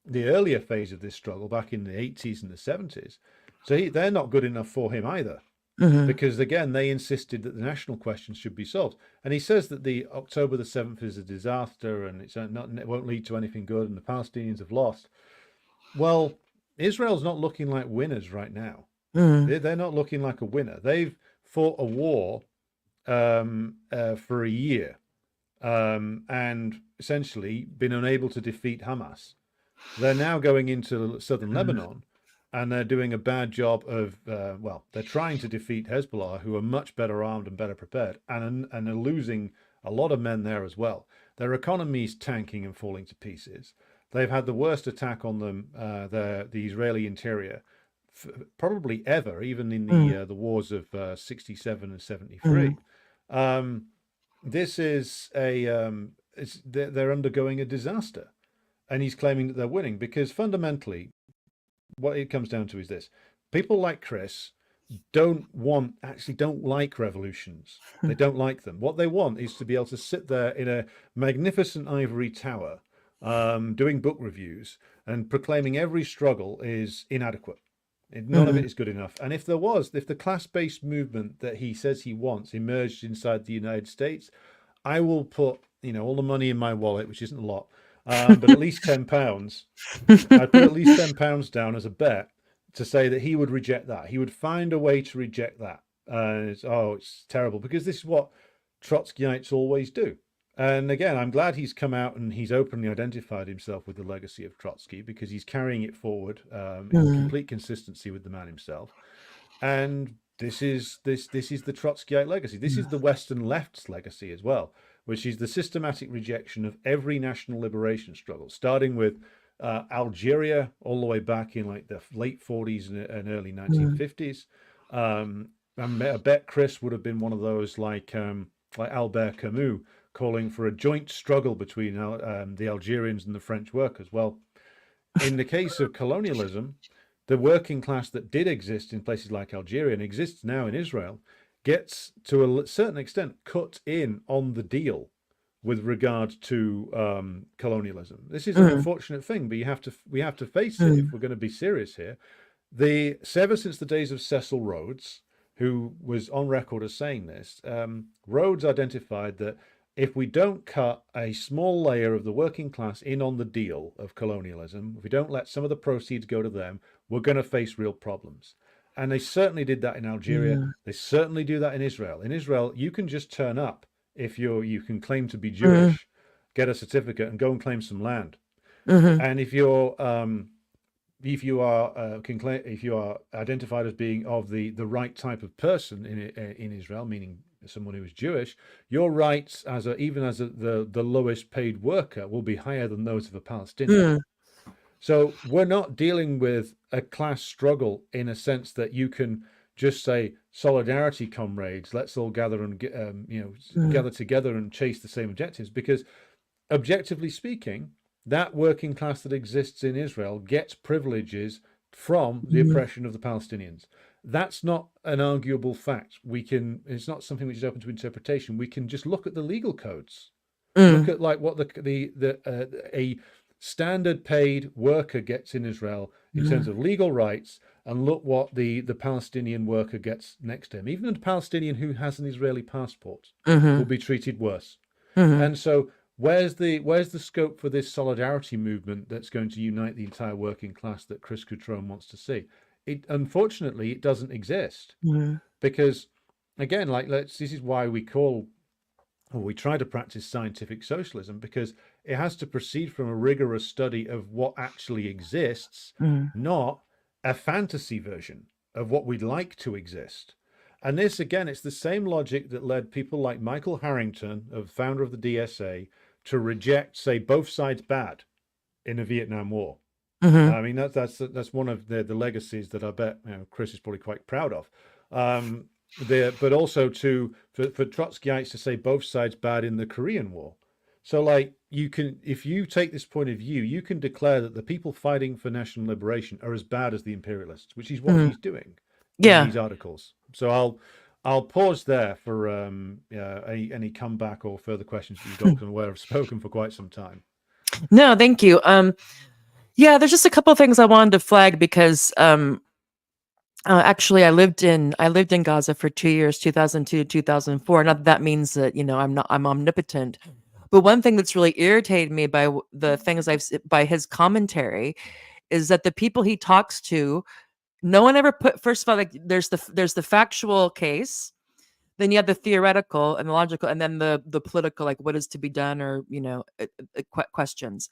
the earlier phase of this struggle back in the 80s and the 70s. So they're not good enough for him either, because again, they insisted that the national questions should be solved. And he says that the October the 7th is a disaster and it won't lead to anything good and the Palestinians have lost. Well, Israel's not looking like winners right now. They're not looking like a winner. They've fought a war for a year and essentially been unable to defeat Hamas. They're now going into southern Lebanon, and they're doing a bad job of, they're trying to defeat Hezbollah, who are much better armed and better prepared, and are losing a lot of men there as well. Their economy's tanking and falling to pieces. They've had the worst attack on them, the Israeli interior, probably ever, even in the wars of 67 and 73. This is they're undergoing a disaster. And he's claiming that they're winning because fundamentally, what it comes down to is this: people like Chris don't like revolutions. They don't like them. What they want is to be able to sit there in a magnificent ivory tower, doing book reviews and proclaiming every struggle is inadequate. None of it is good enough. And if the class-based movement that he says he wants emerged inside the United States, I will put, all the money in my wallet, which isn't a lot, but at least £10. I'd put at least £10 down as a bet to say that he would reject that. He would find a way to reject that. It's terrible, because this is what Trotskyites always do. And again, I'm glad he's come out and he's openly identified himself with the legacy of Trotsky, because he's carrying it forward in complete consistency with the man himself. And this is the Trotskyite legacy. This is the Western left's legacy as well, which is the systematic rejection of every national liberation struggle, starting with Algeria all the way back in like the late 40s and early 1950s. I bet Chris would have been one of those like Albert Camus, calling for a joint struggle between the Algerians and the French workers. Well, in the case of colonialism, the working class that did exist in places like Algeria and exists now in Israel gets, to a certain extent, cut in on the deal with regard to colonialism. This is an unfortunate thing, but we have to face it if we're going to be serious here. Ever since the days of Cecil Rhodes, who was on record as saying this, Rhodes identified that if we don't cut a small layer of the working class in on the deal of colonialism, if we don't let some of the proceeds go to them, we're going to face real problems. And they certainly did that in Algeria. They certainly do that in Israel. In Israel, you can just turn up if you can claim to be Jewish, get a certificate, and go and claim some land. And if you are identified as being of the right type of person in Israel, meaning someone who is Jewish, your rights even as the lowest paid worker will be higher than those of a Palestinian. So we're not dealing with a class struggle in a sense that you can just say, solidarity, comrades, let's all gather and gather together and chase the same objectives, because objectively speaking, that working class that exists in Israel gets privileges from the oppression of the Palestinians. That's not an arguable fact. It's not something which is open to interpretation. We can just look at the legal codes. Look at like what a standard paid worker gets in Israel in terms of legal rights, and look what the Palestinian worker gets next to him. Even a Palestinian who has an Israeli passport will be treated worse. And so where's the scope for this solidarity movement that's going to unite the entire working class that Chris Cutrone wants to see? Unfortunately, it doesn't exist, because again, this is why we try to practice scientific socialism, because it has to proceed from a rigorous study of what actually exists, not a fantasy version of what we'd like to exist. And this, again, it's the same logic that led people like Michael Harrington, founder of the DSA, to reject, say, both sides bad in the Vietnam War. I mean, that's one of the legacies that I bet Chris is probably quite proud of. But also for Trotskyites to say both sides bad in the Korean War. So like if you take this point of view, you can declare that the people fighting for national liberation are as bad as the imperialists, which is what he's doing. in Yeah. these articles. So I'll pause there for any comeback or further questions that you've got, because I'm aware I've spoken for quite some time. No, thank you. Yeah, there's just a couple of things I wanted to flag because actually I lived in Gaza for 2 years, 2002 to 2004. Not that that means that I'm omnipotent, but one thing that's really irritated me by the things by his commentary is that the people he talks to, no one ever put. First of all, like there's the factual case, then you have the theoretical and the logical, and then the political, like what is to be done, or questions.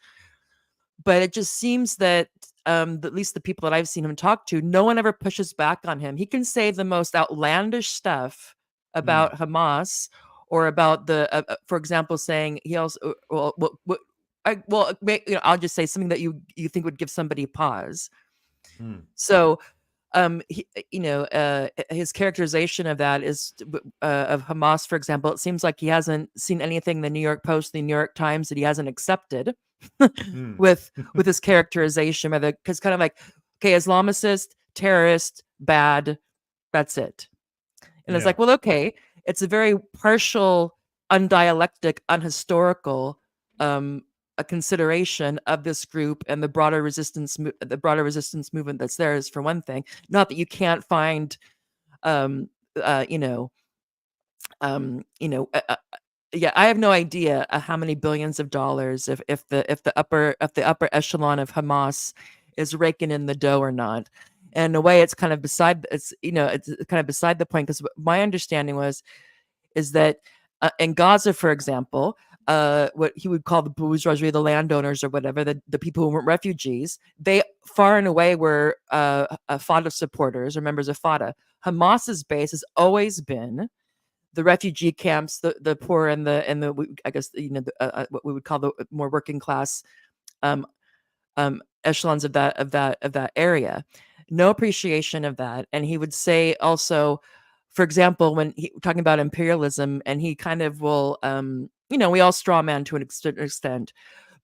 But it just seems that at least the people that I've seen him talk to, no one ever pushes back on him. He can say the most outlandish stuff Mm, about Hamas, or about for example, saying he also, I'll just say something that you think would give somebody pause. mm, So his characterization of that is of Hamas, for example. It seems like he hasn't seen anything in the New York Post, the New York Times, that he hasn't accepted mm. with his characterization, whether because kind of like, okay, Islamicist, terrorist, bad, that's it. And it's Yeah. like, well, okay, it's a very partial, undialectic, unhistorical a consideration of this group and the broader resistance movement that's there, is for one thing. Not that you can't find um uh you know um you know uh, uh, yeah, I have no idea how many billions of dollars, if the upper echelon of Hamas is raking in the dough or not. And in a way, it's kind of beside it's kind of beside the point, because my understanding is that in Gaza, for example, what he would call the bourgeoisie, the landowners or whatever, the people who weren't refugees, they far and away were Fatah supporters or members of Fatah. Hamas's base has always been the refugee camps, the poor, and I guess what we would call the more working class um, echelons of that area. No appreciation of that. And he would say also, for example, when he talking about imperialism, and he kind of will, we all straw man to an extent,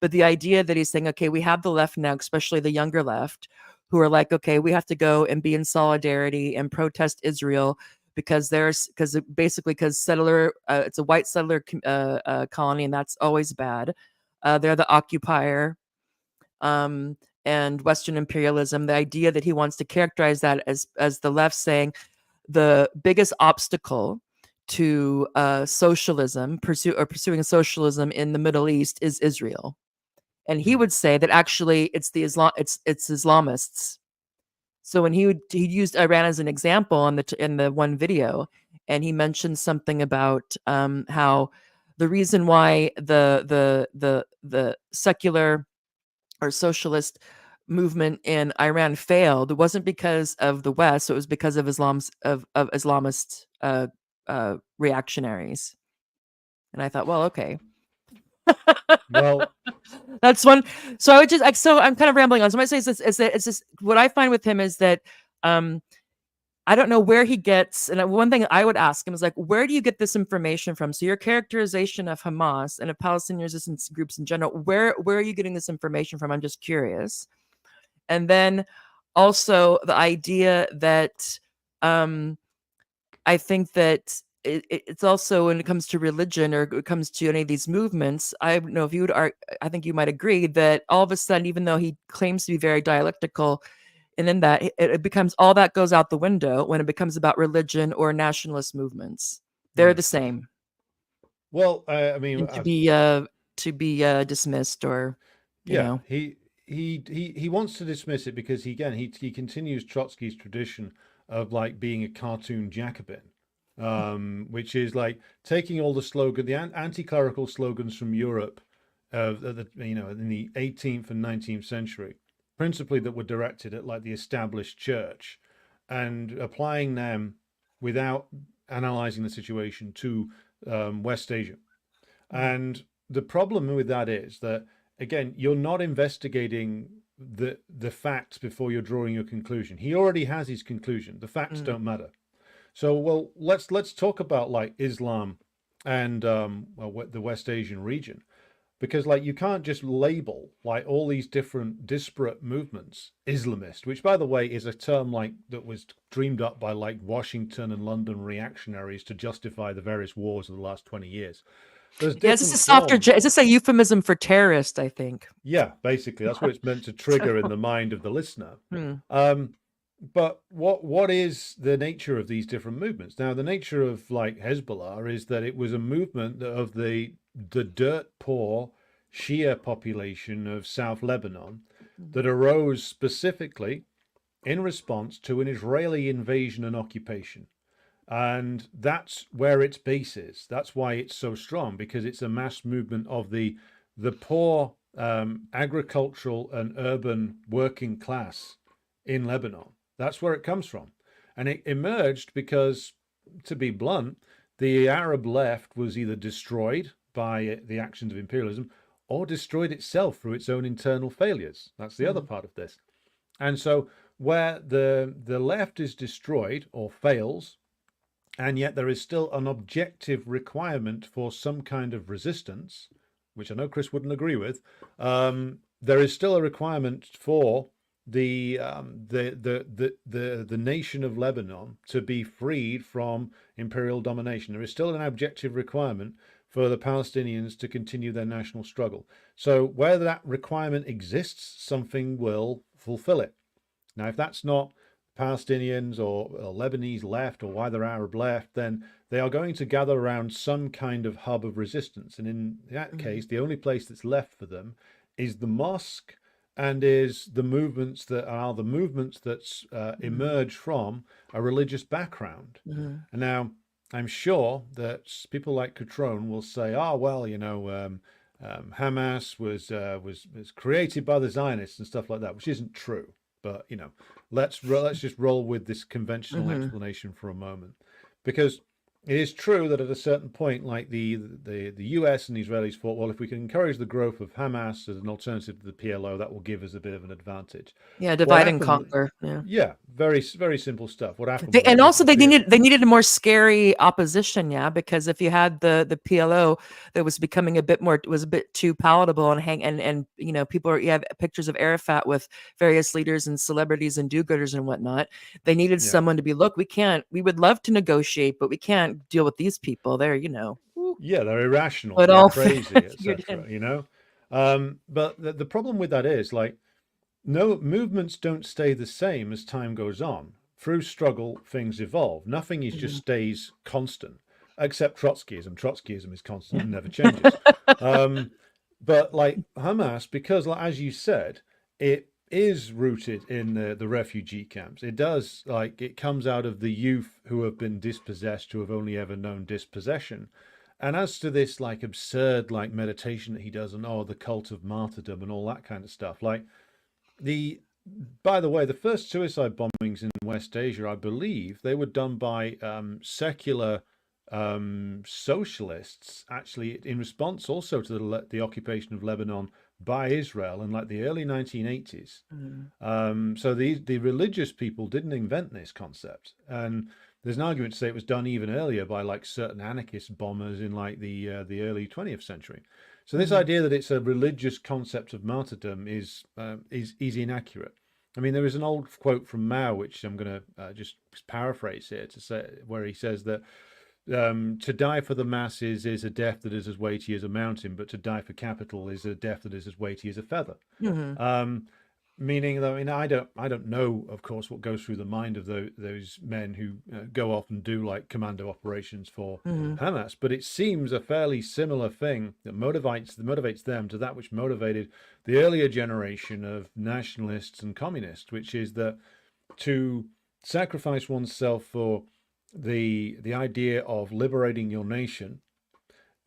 but the idea that he's saying, okay, we have the left now, especially the younger left, who are like, okay, we have to go and be in solidarity and protest Israel because settler, it's a white settler colony, and that's always bad. They're the occupier, um, and Western imperialism. The idea that he wants to characterize that as the left saying the biggest obstacle to pursuing socialism in the Middle East is Israel, and he Mm, would say that actually it's Islamists. So when he used Iran as an example in the one video, and he mentioned something about how the reason why the secular or socialist movement in Iran failed wasn't because of the West; it was because of Islamist reactionaries. And I thought, well, okay, well, that's one. So I would just like, so I'm kind of rambling on. So I say is that it's just what I find with him is that um, I don't know where he gets. And one thing I would ask him is like, where do you get this information from? So your characterization of Hamas and of Palestinian resistance groups in general, where are you getting this information from? I'm just curious. And then also the idea that um, I think that it's also, when it comes to religion or it comes to any of these movements, I don't know if you would I think you might agree that all of a sudden, even though he claims to be very dialectical, and in that it becomes, all that goes out the window when it becomes about religion or nationalist movements. They're mm. the same, Well, I mean, and to be dismissed, or you yeah, know. he wants to dismiss it because he continues Trotsky's tradition of like being a cartoon Jacobin, which is like taking all the anti-clerical slogans from Europe, in the 18th and 19th century, principally that were directed at like the established church, and applying them without analyzing the situation to West Asia. And the problem with that is that, again, you're not investigating the facts before you're drawing your conclusion. He already has his conclusion. The facts Mm, don't matter. So, well, let's talk about like Islam and the West Asian region. because like you can't just label like all these different disparate movements Islamist, which by the way is a term like that was dreamed up by like Washington and London reactionaries to justify the various wars of the last 20 years. There's Yeah, is this a different softer? forms. Is this a euphemism for terrorist? I think. Yeah, basically that's what it's meant to trigger in the mind of the listener. Hmm. But what is the nature of these different movements? Now, the nature of like Hezbollah is that it was a movement of the dirt poor Shia population of South Lebanon that arose specifically in response to an Israeli invasion and occupation. And that's where its base is. That's why it's so strong, because it's a mass movement of the poor agricultural and urban working class in Lebanon. That's where it comes from. And it emerged because, to be blunt, the Arab left was either destroyed by the actions of imperialism or destroyed itself through its own internal failures. That's the other part of this. And so where the left is destroyed or fails, and yet there is still an objective requirement for some kind of resistance, which I know Chris wouldn't agree with, there is still a requirement for the nation of Lebanon to be freed from imperial domination. There is still an objective requirement for the Palestinians to continue their national struggle. So where that requirement exists, something will fulfill it. Now, if that's not Palestinians or Lebanese left or wider Arab left, then they are going to gather around some kind of hub of resistance. And in that case, the only place that's left for them is the mosque and is the movements that emerge from a religious background. And now I'm sure that people like Cutrone will say, "Oh, well, Hamas was created by the Zionists and stuff like that," which isn't true. But let's just roll with this conventional explanation for a moment, because it is true that at a certain point, like the US and the Israelis thought, well, if we can encourage the growth of Hamas as an alternative to the PLO, that will give us a bit of an advantage. Yeah, What divide and happened? conquer. Yeah. Yeah, very very simple stuff. What happened And was also the they needed a more scary opposition, yeah, because if you had the PLO that was becoming a bit more, it was a bit too palatable and people you have pictures of Arafat with various leaders and celebrities and do-gooders and whatnot. They needed yeah someone to be, look, we would love to negotiate, but we can't deal with these people. They're, yeah they're irrational, it they're all crazy, figured in. etc. But the problem with that is like no movements don't stay the same as time goes on. Through struggle, things evolve. Nothing is just stays constant, except Trotskyism. Trotskyism is constant and never changes. But like Hamas, because like, as you said, it is rooted in the refugee camps. It does, like, it comes out of the youth who have been dispossessed, who have only ever known dispossession. And as to this like absurd like meditation that he does and the cult of martyrdom and all that kind of stuff, like by the way, the first suicide bombings in West Asia, I believe, they were done by secular socialists, actually, in response also to the occupation of Lebanon by Israel in like the early 1980s. So the religious people didn't invent this concept, and there's an argument to say it was done even earlier by like certain anarchist bombers in like the early 20th century. So this idea that it's a religious concept of martyrdom is inaccurate. I mean, there is an old quote from Mao, which I'm going to just paraphrase here, to say, where he says that to die for the masses is a death that is as weighty as a mountain, but to die for capital is a death that is as weighty as a feather. Meaning, though, I don't know, of course, what goes through the mind of those men who go off and do like commando operations for Hamas, but it seems a fairly similar thing that motivates them to that which motivated the earlier generation of nationalists and communists, which is that to sacrifice oneself for the idea of liberating your nation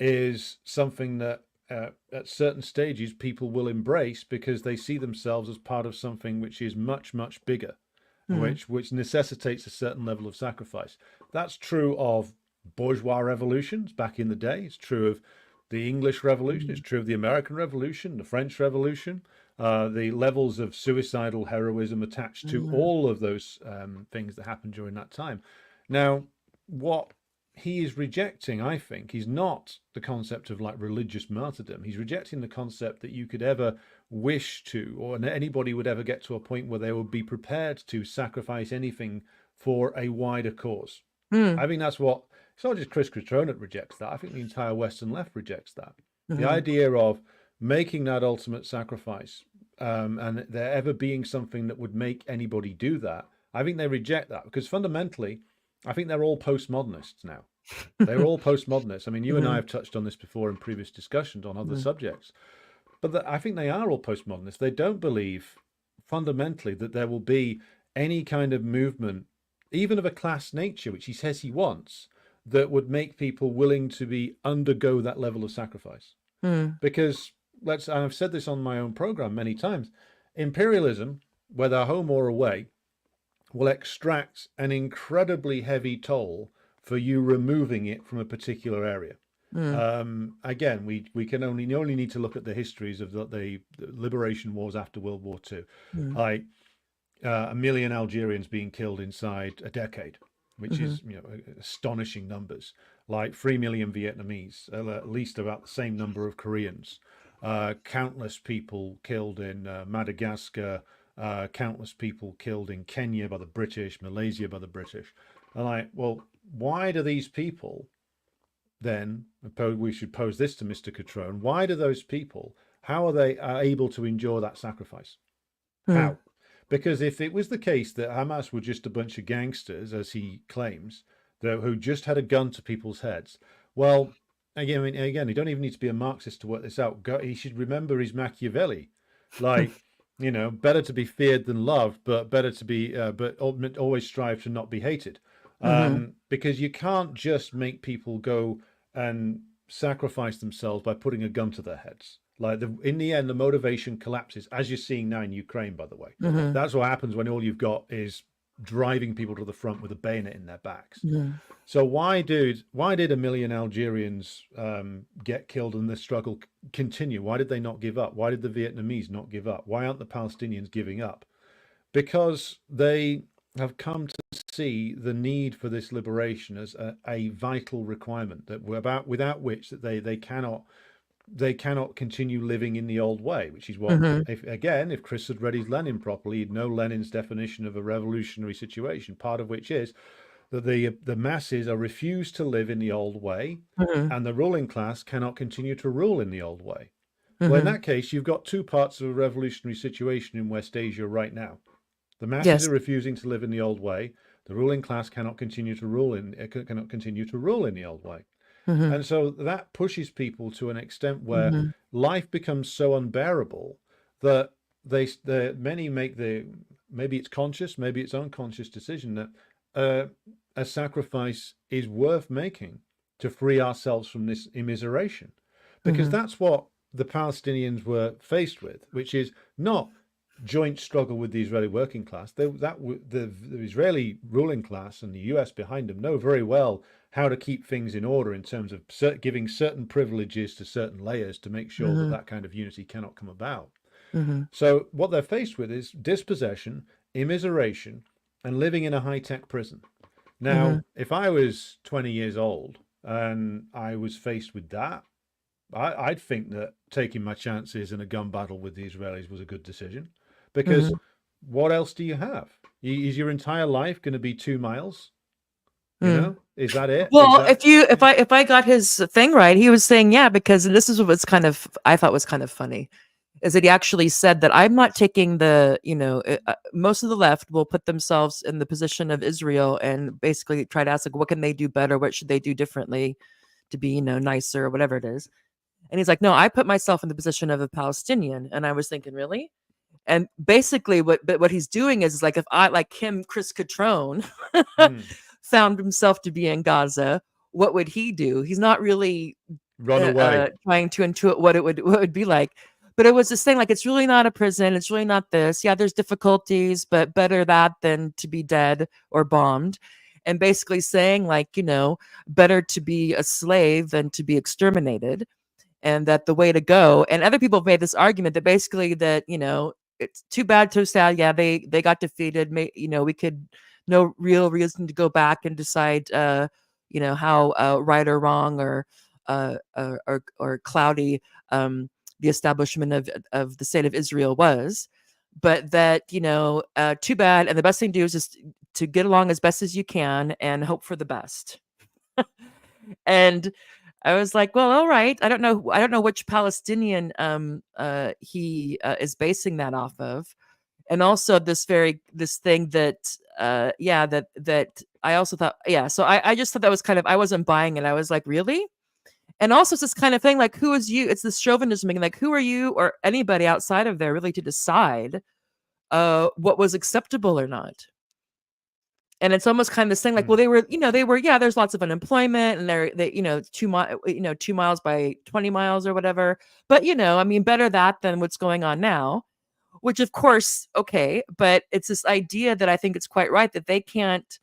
is something that at certain stages people will embrace because they see themselves as part of something which is much much bigger, which necessitates a certain level of sacrifice. That's true of bourgeois revolutions back in the day. It's true of the English Revolution. It's true of the American Revolution, the French Revolution. The levels of suicidal heroism attached to all of those things that happened during that time. Now, what he is rejecting, I think, he's not the concept of like religious martyrdom. He's rejecting the concept that you could ever wish to, or anybody would ever get to a point where they would be prepared to sacrifice anything for a wider cause. Mm. I think that's what, it's not just Chris Cutrone that rejects that. I think the entire Western left rejects that. The Mm-hmm. idea of making that ultimate sacrifice, and there ever being something that would make anybody do that, I think they reject that, because fundamentally, I think they're all postmodernists now. They're all postmodernists. I mean, you and I have touched on this before in previous discussions on other subjects, but I think they are all postmodernists. They don't believe fundamentally that there will be any kind of movement, even of a class nature, which he says he wants, that would make people willing to be undergo that level of sacrifice. Mm. Because and I've said this on my own program many times, imperialism, whether home or away, will extract an incredibly heavy toll for you removing it from a particular area. Again, we can only need to look at the histories of the liberation wars after World War II, like 1 million Algerians being killed inside a decade, which is astonishing numbers. Like 3 million Vietnamese, at least about the same number of Koreans, countless people killed in Madagascar, countless people killed in Kenya by the British, Malaysia by the British. And like, well, why do these people then, we should pose this to Mr. Cutrone, why do those people, how are they able to endure that sacrifice? How? Because if it was the case that Hamas were just a bunch of gangsters, as he claims, who just had a gun to people's heads, well, again, you don't even need to be a Marxist to work this out. He should remember his Machiavelli, like, better to be feared than loved, but better to be, but always strive to not be hated. Because you can't just make people go and sacrifice themselves by putting a gun to their heads. Like in the end, the motivation collapses, as you're seeing now in Ukraine, by the way. That's what happens when all you've got is driving people to the front with a bayonet in their backs. So why did 1 million Algerians get killed and the struggle continue? Why did they not give up? Why did the Vietnamese not give up? Why aren't the Palestinians giving up? Because they have come to see the need for this liberation as a vital requirement that without which that they cannot continue living in the old way, which is what, if Chris had read his Lenin properly, he'd know Lenin's definition of a revolutionary situation, part of which is that the masses are refused to live in the old way, and the ruling class cannot continue to rule in the old way. Well, in that case, you've got two parts of a revolutionary situation in West Asia right now. The masses are refusing to live in the old way. The ruling class cannot continue to rule in the old way. And so that pushes people to an extent where life becomes so unbearable that many make maybe it's conscious, maybe it's unconscious decision that a sacrifice is worth making to free ourselves from this immiseration. Because that's what the Palestinians were faced with, which is not joint struggle with the Israeli working class. The Israeli ruling class and the US behind them know very well how to keep things in order in terms of giving certain privileges to certain layers to make sure that kind of unity cannot come about. So what they're faced with is dispossession, immiseration, and living in a high-tech prison. Now, if I was 20 years old and I was faced with that, I'd think that taking my chances in a gun battle with the Israelis was a good decision. Because what else do you have? Is your entire life going to be 2 miles? Is that it? Well, if I got his thing right, he was saying, because this is what's I thought was kind of funny, is that he actually said that I'm not taking most of the left will put themselves in the position of Israel and basically try to ask, like, what can they do better? What should they do differently to be, nicer or whatever it is? And he's like, no, I put myself in the position of a Palestinian. And I was thinking, really? And basically what he's doing is like, if I, like him, Chris Cutrone, found himself to be in Gaza, what would he do? He's not really run away, trying to intuit what it would be like. But it was this thing, like, it's really not a prison. It's really not this. Yeah, there's difficulties, but better that than to be dead or bombed. And basically saying, like, better to be a slave than to be exterminated. And that the way to go, and other people have made this argument that basically that, it's too bad, too sad. Yeah, they got defeated. We could, no real reason to go back and decide, how right or wrong or cloudy the establishment of the state of Israel was, but that too bad, and the best thing to do is just to get along as best as you can and hope for the best. And I was like, well, all right. I don't know which Palestinian he is basing that off of. And also this thing that that I also thought, so I just thought that was kind of, I wasn't buying it. I was like, really? And also it's this kind of thing like, who is you? It's this chauvinism thing, like, who are you or anybody outside of there really to decide what was acceptable or not? And it's almost kind of this thing like, well, they were, yeah, there's lots of unemployment, and they 2 miles by 20 miles or whatever. But I mean, better that than what's going on now, which of course, okay. But it's this idea that I think it's quite right that they can't,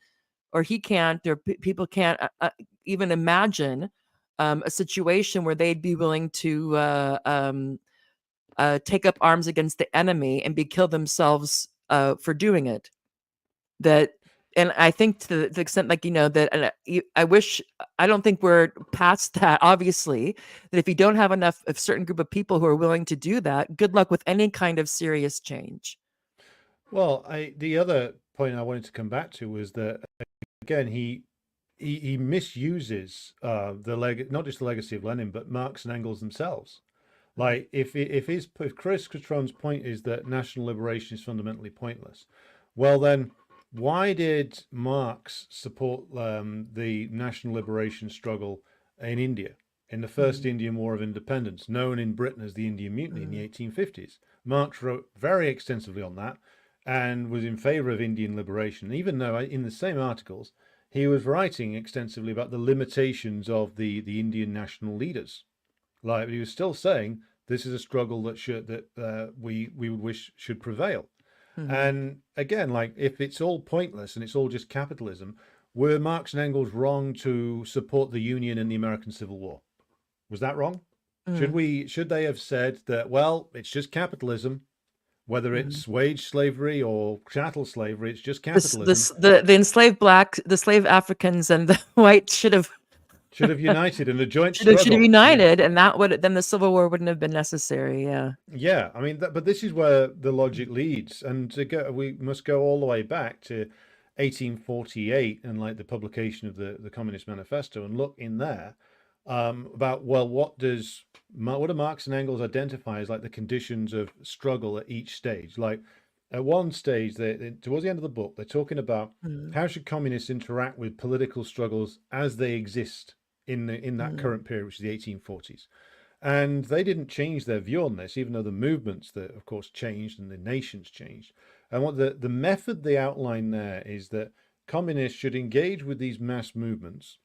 or he can't, or people can't even imagine a situation where they'd be willing to take up arms against the enemy and be killed themselves for doing it. That, and I think to the extent, like, that, and I wish, I don't think we're past that, obviously, that if you don't have enough of certain group of people who are willing to do that, good luck with any kind of serious change. Well, the other point I wanted to come back to was that again he misuses not just the legacy of Lenin, but Marx and Engels themselves. Like if Chris Cutrone's point is that national liberation is fundamentally pointless, well then why did Marx support the national liberation struggle in India in the first Indian War of Independence, known in Britain as the Indian Mutiny in the 1850s? Marx wrote very extensively on that and was in favor of Indian liberation, even though in the same articles he was writing extensively about the limitations of the Indian national leaders. Like, he was still saying this is a struggle that we would wish should prevail. And again, like, if it's all pointless and it's all just capitalism, were Marx and Engels wrong to support the Union in the American Civil War? Was that wrong? Should they have said that, well, it's just capitalism, whether it's wage slavery or chattel slavery, it's just capitalism. The enslaved the slave Africans and the whites should have united in a joint should have struggle. united, and that would then the Civil War wouldn't have been necessary. Yeah. Yeah, I mean, but this is where the logic leads, and we must go all the way back to 1848 and like the publication of the Communist Manifesto, and look in there about, well, what do Marx and Engels identify as like the conditions of struggle at each stage? Like, at one stage, towards the end of the book, they're talking about how should communists interact with political struggles as they exist in that current period, which is the 1840s. And they didn't change their view on this, even though the movements, that of course, changed and the nations changed. And what the method they outline there is that communists should engage with these mass movements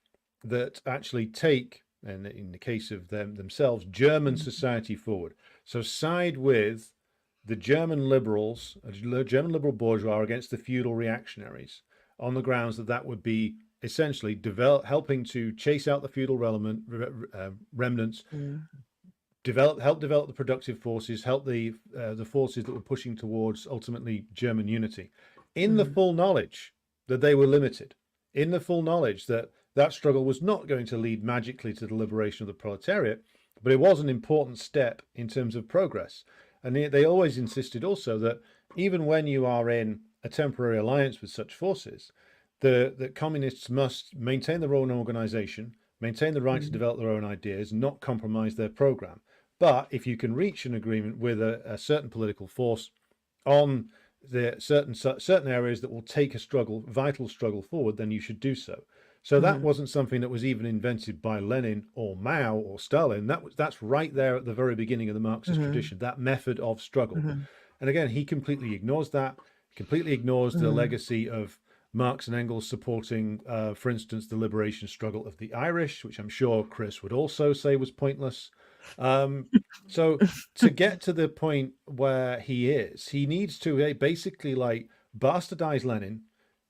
that actually take, and in the case of themselves, German society forward. So side with the German liberals, German liberal bourgeois against the feudal reactionaries, on the grounds that would be essentially helping to chase out the feudal remnants, help develop the productive forces, help the forces that were pushing towards ultimately German unity, in the full knowledge that they were limited, in the full knowledge that that struggle was not going to lead magically to the liberation of the proletariat, but it was an important step in terms of progress. And they always insisted also that even when you are in a temporary alliance with such forces, the communists must maintain their own organization, maintain the right to develop their own ideas, not compromise their program. But if you can reach an agreement with a certain political force on the certain areas that will take a vital struggle forward, then you should do so. So that wasn't something that was even invented by Lenin or Mao or Stalin. That's right there at the very beginning of the Marxist tradition, that method of struggle. And again, he completely ignores that, completely ignores the legacy of Marx and Engels supporting, for instance, the liberation struggle of the Irish, which I'm sure Chris would also say was pointless. So to get to the point where he needs to basically like bastardize Lenin,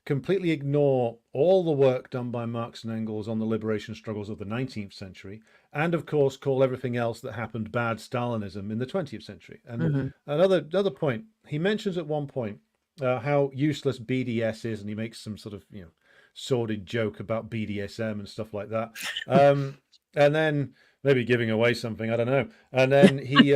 completely ignore all the work done by Marx and Engels on the liberation struggles of the 19th century, and of course call everything else that happened bad Stalinism in the 20th century. And another point, he mentions at one point how useless BDS is, and he makes some sort of sordid joke about BDSM and stuff like that. And then maybe giving away something, I don't know. And then he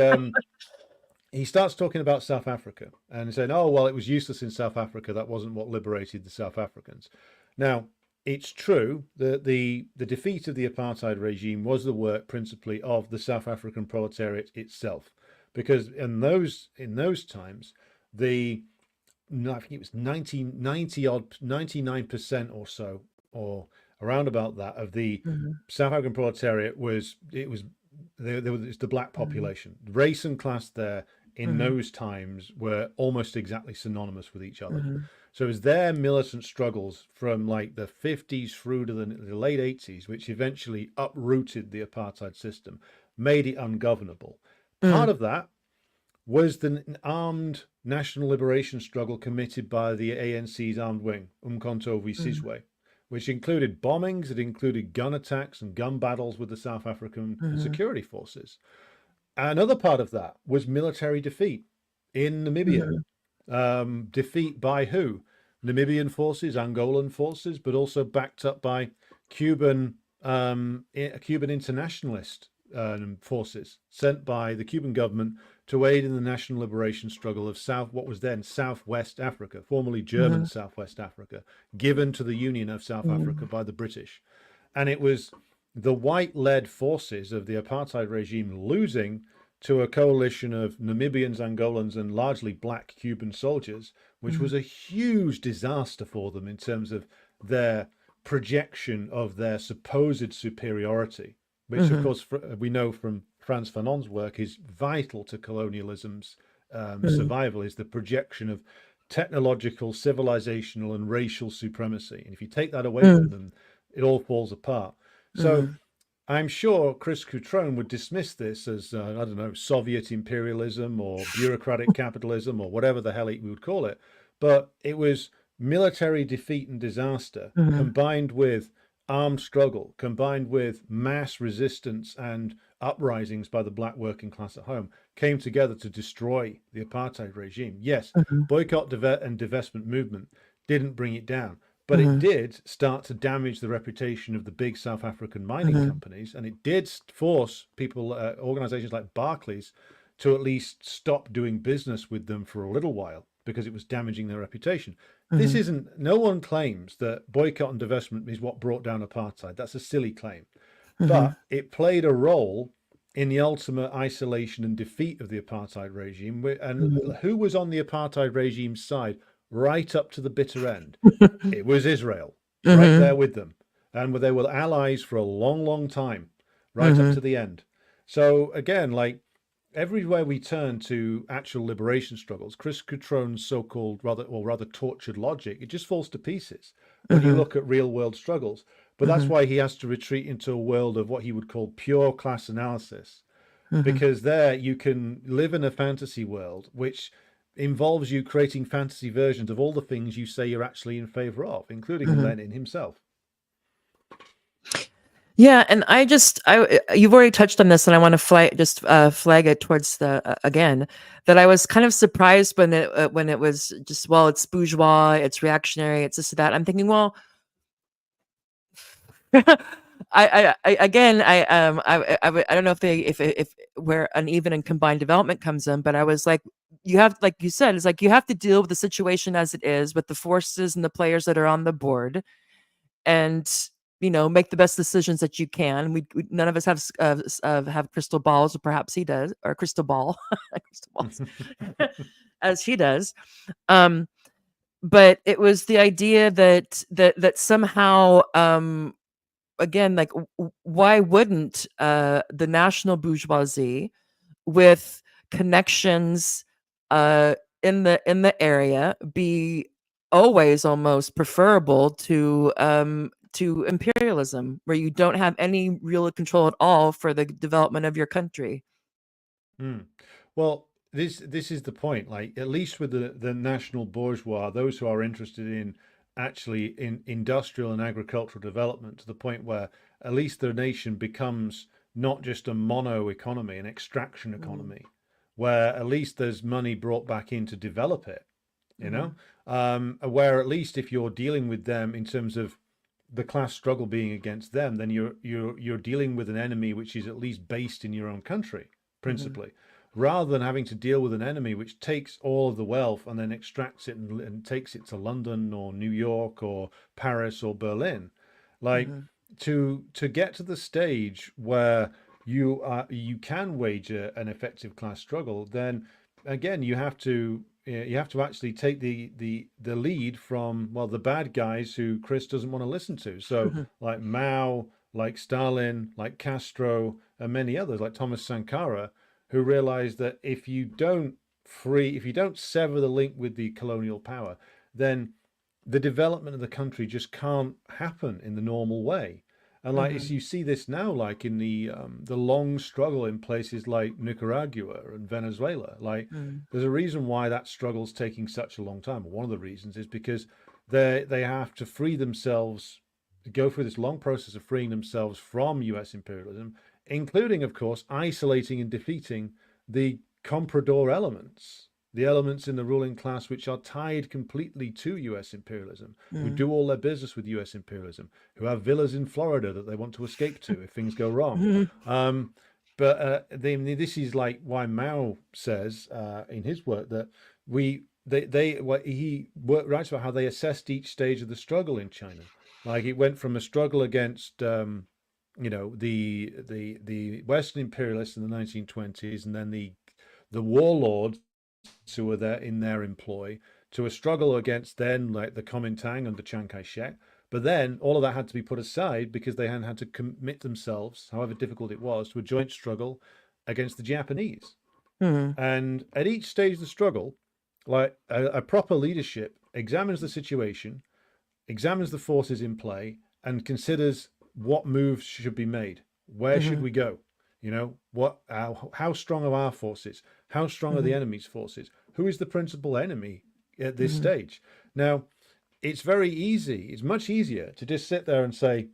starts talking about South Africa and saying, oh, well, it was useless in South Africa. That wasn't what liberated the South Africans. Now, it's true that the defeat of the apartheid regime was the work principally of the South African proletariat itself, because in those times, I think it was 99% or so, or around about that, of the Mm-hmm. South African proletariat was the black population. Race and class there in Mm-hmm. those times were almost exactly synonymous with each other. Mm-hmm. So it was their militant struggles from like the 50s through to the late 80s, which eventually uprooted the apartheid system, made it ungovernable. Part of that was the armed national liberation struggle committed by the ANC's armed wing, Umkhonto we Mm-hmm. Sizwe, which included bombings, it included gun attacks and gun battles with the South African Mm-hmm. security forces. Another part of that was military defeat in Namibia. Defeat by who? Namibian forces, Angolan forces, but also backed up by Cuban Cuban internationalist forces sent by the Cuban government to aid in the national liberation struggle of what was then Southwest Africa, formerly German Mm-hmm. Southwest Africa, given to the Union of South Africa by the British. And it was the white-led forces of the apartheid regime losing to a coalition of Namibians, Angolans, and largely black Cuban soldiers, which was a huge disaster for them in terms of their projection of their supposed superiority, which, of Mm-hmm. course, we know from Frantz Fanon's work is vital to colonialism's Mm-hmm. survival, is the projection of technological, civilizational, and racial supremacy. And if you take that away from them, it all falls apart. So Mm-hmm. I'm sure Chris Cutrone would dismiss this as, I don't know, Soviet imperialism or bureaucratic capitalism or whatever the hell we would call it. But it was military defeat and disaster Mm-hmm. combined with armed struggle, combined with mass resistance and uprisings by the black working class at home, came together to destroy the apartheid regime. Yes, Mm-hmm. boycott and divestment movement didn't bring it down, but it Mm-hmm. did start to damage the reputation of the big South African mining Mm-hmm. companies, and it did force people, organizations like Barclays, to at least stop doing business with them for a little while because it was damaging their reputation. This Mm-hmm. isn't, no one claims that boycott and divestment is what brought down apartheid. That's a silly claim. Mm-hmm. But it played a role in the ultimate isolation and defeat of the apartheid regime. And who was on the apartheid regime's side right up to the bitter end? It was Israel, right Mm-hmm. there with them. And they were allies for a long, long time, right up Mm-hmm. to the end. So again, like everywhere we turn to actual liberation struggles, Chris Cutrone's so-called rather tortured logic, it just falls to pieces when you Mm-hmm. look at real world struggles. But that's Mm-hmm. why he has to retreat into a world of what he would call pure class analysis, Mm-hmm. because there you can live in a fantasy world which involves you creating fantasy versions of all the things you say you're actually in favor of, including Mm-hmm. Lenin himself. Yeah, and you've already touched on this, and I want to flag it towards the again that I was kind of surprised when it was just, well, it's bourgeois, it's reactionary, it's this or that. I'm thinking, well, I don't know if where uneven and combined development comes in, but I was like, you have, like you said, it's like you have to deal with the situation as it is with the forces and the players that are on the board, and make the best decisions that you can. None of us have crystal balls, or perhaps he does, or crystal ball, crystal balls, as he does. Um, but it was the idea that somehow, again, like, why wouldn't the national bourgeoisie with connections in the area be always almost preferable to imperialism, where you don't have any real control at all for the development of your country. Mm. Well, this is the point. Like, at least with the national bourgeois, those who are interested in actually in industrial and agricultural development, to the point where at least the nation becomes not just a mono economy, an extraction Mm, economy, where at least there's money brought back in to develop it. You know, mhm, where at least if you're dealing with them in terms of the class struggle being against them, then you're dealing with an enemy which is at least based in your own country, Mhm. principally, rather than having to deal with an enemy which takes all of the wealth and then extracts it and takes it to London or New York or Paris or Berlin. Like, Mhm. to get to the stage where you can wage an effective class struggle, then again you have to actually take the lead from, well, the bad guys who Chris doesn't want to listen to. So Mhm. like Mao, like Stalin, like Castro, and many others like Thomas Sankara, who realized that if you don't sever the link with the colonial power, then the development of the country just can't happen in the normal way. And like Mhm. you see this now, like in the long struggle in places like Nicaragua and Venezuela. Like, Mhm. there's a reason why that struggle's taking such a long time. One of the reasons is because they have to free themselves, go through this long process of freeing themselves from U.S. imperialism, including, of course, isolating and defeating the comprador elements, the elements in the ruling class which are tied completely to US imperialism, who Mhm. do all their business with US imperialism, who have villas in Florida that they want to escape to if things go wrong. Mhm. This is like why Mao says in his work that writes about how they assessed each stage of the struggle in China. Like, it went from a struggle against the Western imperialists in the 1920s, and then the warlords who were there in their employ, to a struggle against then like the Kuomintang under Chiang Kai-shek. But then all of that had to be put aside because they had to commit themselves, however difficult it was, to a joint struggle against the Japanese. Mhm. And at each stage of the struggle, like a proper leadership examines the situation, examines the forces in play, and considers what moves should be made. Where should Mhm. we go? How strong are our forces? How strong are the Mhm. enemy's forces? Who is the principal enemy at this Mhm. stage? Now, it's very easy. It's much easier to just sit there and say,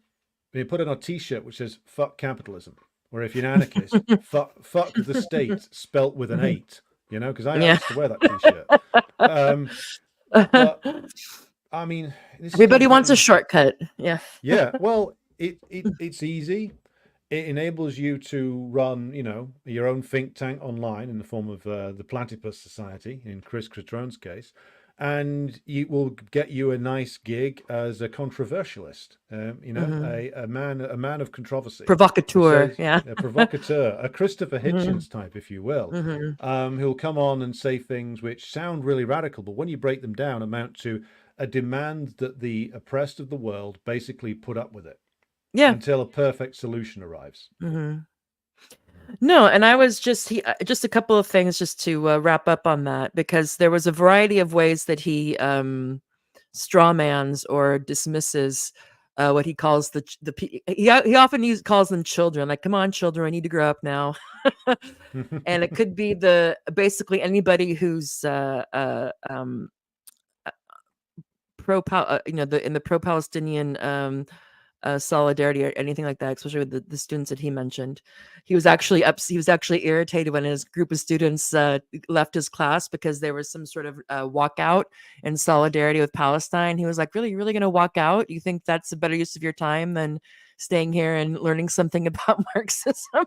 you put on a T-shirt which says "fuck capitalism," or if you're an anarchist, "fuck the state," spelt with an Mhm. eight. Because I Yeah. used to wear that T-shirt. Um, but I mean, this is Everybody like wants a having shortcut. Yeah. yeah. Well, it's easy. It enables you to run, your own think tank online in the form of the Platypus Society, in Chris Cutrone's case, and it will get you a nice gig as a controversialist. Mhm. A man of controversy, who Provocateur. says, Yeah. a provocateur, a Christopher Mhm. Hitchens type, if you will, Mhm. who'll come on and say things which sound really radical, but when you break them down, amount to a demand that the oppressed of the world basically put up with it Yeah. until a perfect solution arrives. Mhm. No, and I was just a couple of things just to wrap up on that, because there was a variety of ways that he strawmans or dismisses what he calls he often calls them children, like, come on children, I need to grow up now. And it could be the basically anybody who's in the pro Palestinian solidarity or anything like that, especially with the students that he mentioned. He was actually irritated when his group of students left his class because there was some sort of walkout in solidarity with Palestine. He was like, "Really, you're really going to walk out? You think that's a better use of your time than staying here and learning something about Marxism?"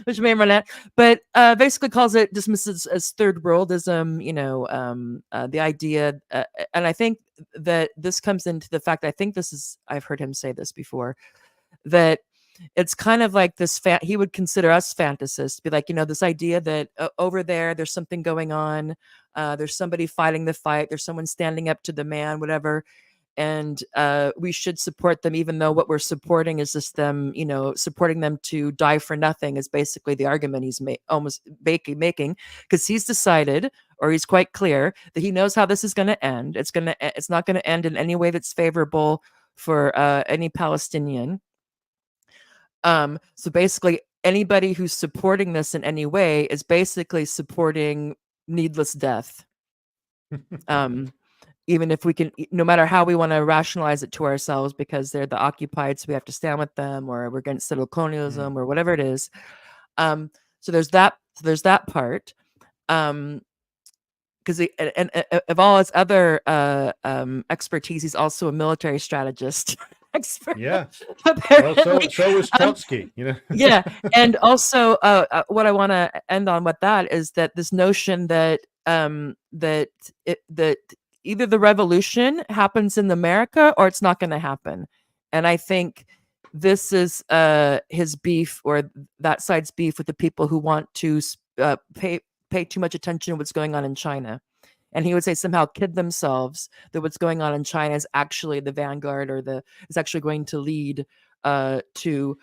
Which may run out, but basically dismisses as third worldism. The idea, and I think that this comes into the fact, I think I've heard him say this before, that it's kind of like he would consider us fantasists, be like, this idea that over there's something going on, there's somebody fighting the fight, there's someone standing up to the man, whatever, and we should support them, even though what we're supporting is just them, supporting them to die for nothing, is basically the argument he's almost making, because he's decided, or he's quite clear, that he knows how this is going to end. It's not going to end in any way that's favorable for any Palestinian. So basically, anybody who's supporting this in any way is basically supporting needless death. Um, Even if we can, no matter how we want to rationalize it to ourselves, because they're the occupied, so we have to stand with them, or we're against settler Mm. colonialism, or whatever it is. So there's that part. Um, because and of all his other expertise, he's also a military strategist expert. Yeah. Well, Apparently, so was um, Trotsky, you know. yeah, and also what I want to end on with that is that this notion that that either the revolution happens in America or it's not going to happen, and I think this is his beef, or that side's beef, with the people who want to pay too much attention to what's going on in China. And he would say somehow kid themselves that what's going on in China is actually the vanguard, or the is actually going to lead to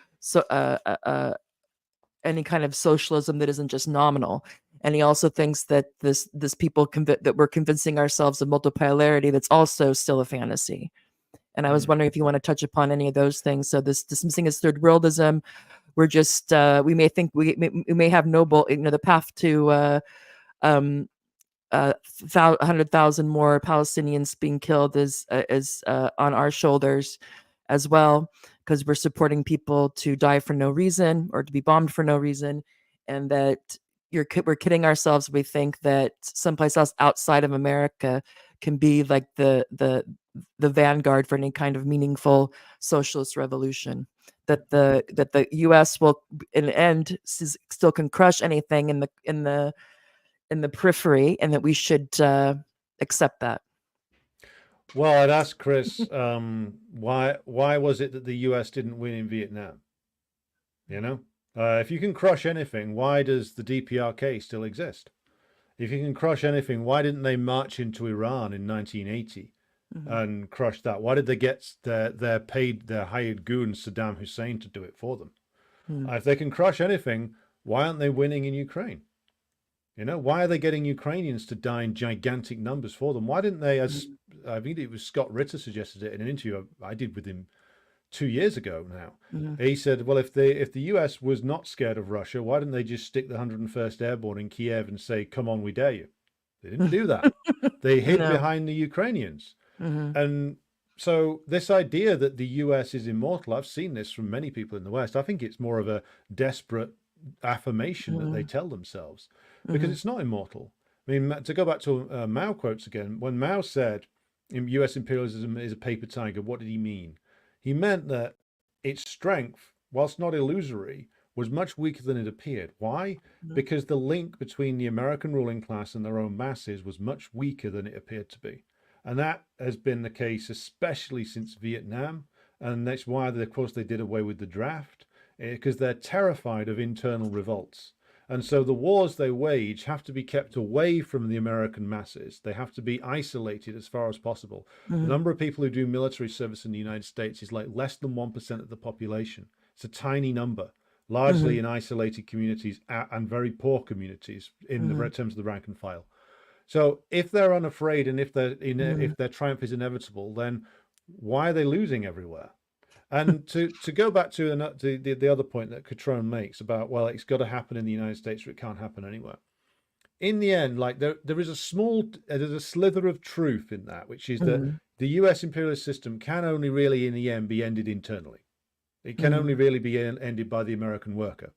any kind of socialism that isn't just nominal. And he also thinks that this people that we're convincing ourselves of multipolarity, that's also still a fantasy. And I was Mm. wondering if you want to touch upon any of those things. So this dismissing as third worldism, we're just we may think we may have noble, the path to um, 100,000 more Palestinians being killed is on our shoulders as well, because we're supporting people to die for no reason or to be bombed for no reason, and that we're kidding ourselves. We think that someplace else outside of America can be like the vanguard for any kind of meaningful socialist revolution. That the U.S. will in the end still can crush anything in the periphery, and that we should accept that. Well, I'd ask Chris, why was it that the US didn't win in Vietnam? You know, if you can crush anything, why does the DPRK still exist? If you can crush anything, why didn't they march into Iran in 1980 Mhm. and crush that? Why did they get their hired goon Saddam Hussein to do it for them? Mm. If they can crush anything, why aren't they winning in Ukraine? You know, why are they getting Ukrainians to die in gigantic numbers for them? Why didn't they, as Mhm. I think it was Scott Ritter suggested it in an interview I did with him 2 years ago now. Mhm. He said, well, if the US was not scared of Russia, why didn't they just stick the 101st Airborne in Kiev and say, come on, we dare you? They didn't do that. They hid No. behind the Ukrainians. Mhm. And so this idea that the US is immortal, I've seen this from many people in the West. I think it's more of a desperate affirmation that they Mhm. tell themselves, because Mhm. it's not immortal. I mean, to go back to Mao quotes again, when Mao said US imperialism is a paper tiger, what did he mean? He meant that its strength, whilst not illusory, was much weaker than it appeared. Why? Mhm. Because the link between the American ruling class and their own masses was much weaker than it appeared to be. And that has been the case, especially since Vietnam. And that's why, of course, they did away with the draft, because they're terrified of internal revolts. And so the wars they wage have to be kept away from the American masses. They have to be isolated as far as possible. The Mhm. number of people who do military service in the United States is like less than 1% of the population. It's a tiny number, largely Mhm. in isolated communities and very poor communities in the Mhm. terms of the rank and file. So if they're unafraid and Mhm. if their triumph is inevitable, then why are they losing everywhere? And to go back to the other point that Cutrone makes about, well, it's got to happen in the United States or it can't happen anywhere. In the end, like there is there's a slither of truth in that, which is that Mhm. the US imperialist system can only really in the end be ended internally. It can only Mhm. really be ended by the American worker.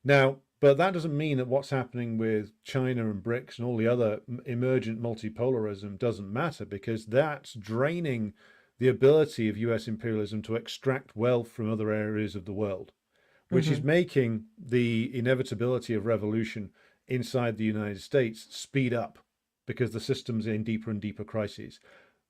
Now, but that doesn't mean that what's happening with China and BRICS and all the other emergent multipolarism doesn't matter, because that's draining the ability of US imperialism to extract wealth from other areas of the world, which is Mhm. making the inevitability of revolution inside the United States speed up because the system's in deeper and deeper crises.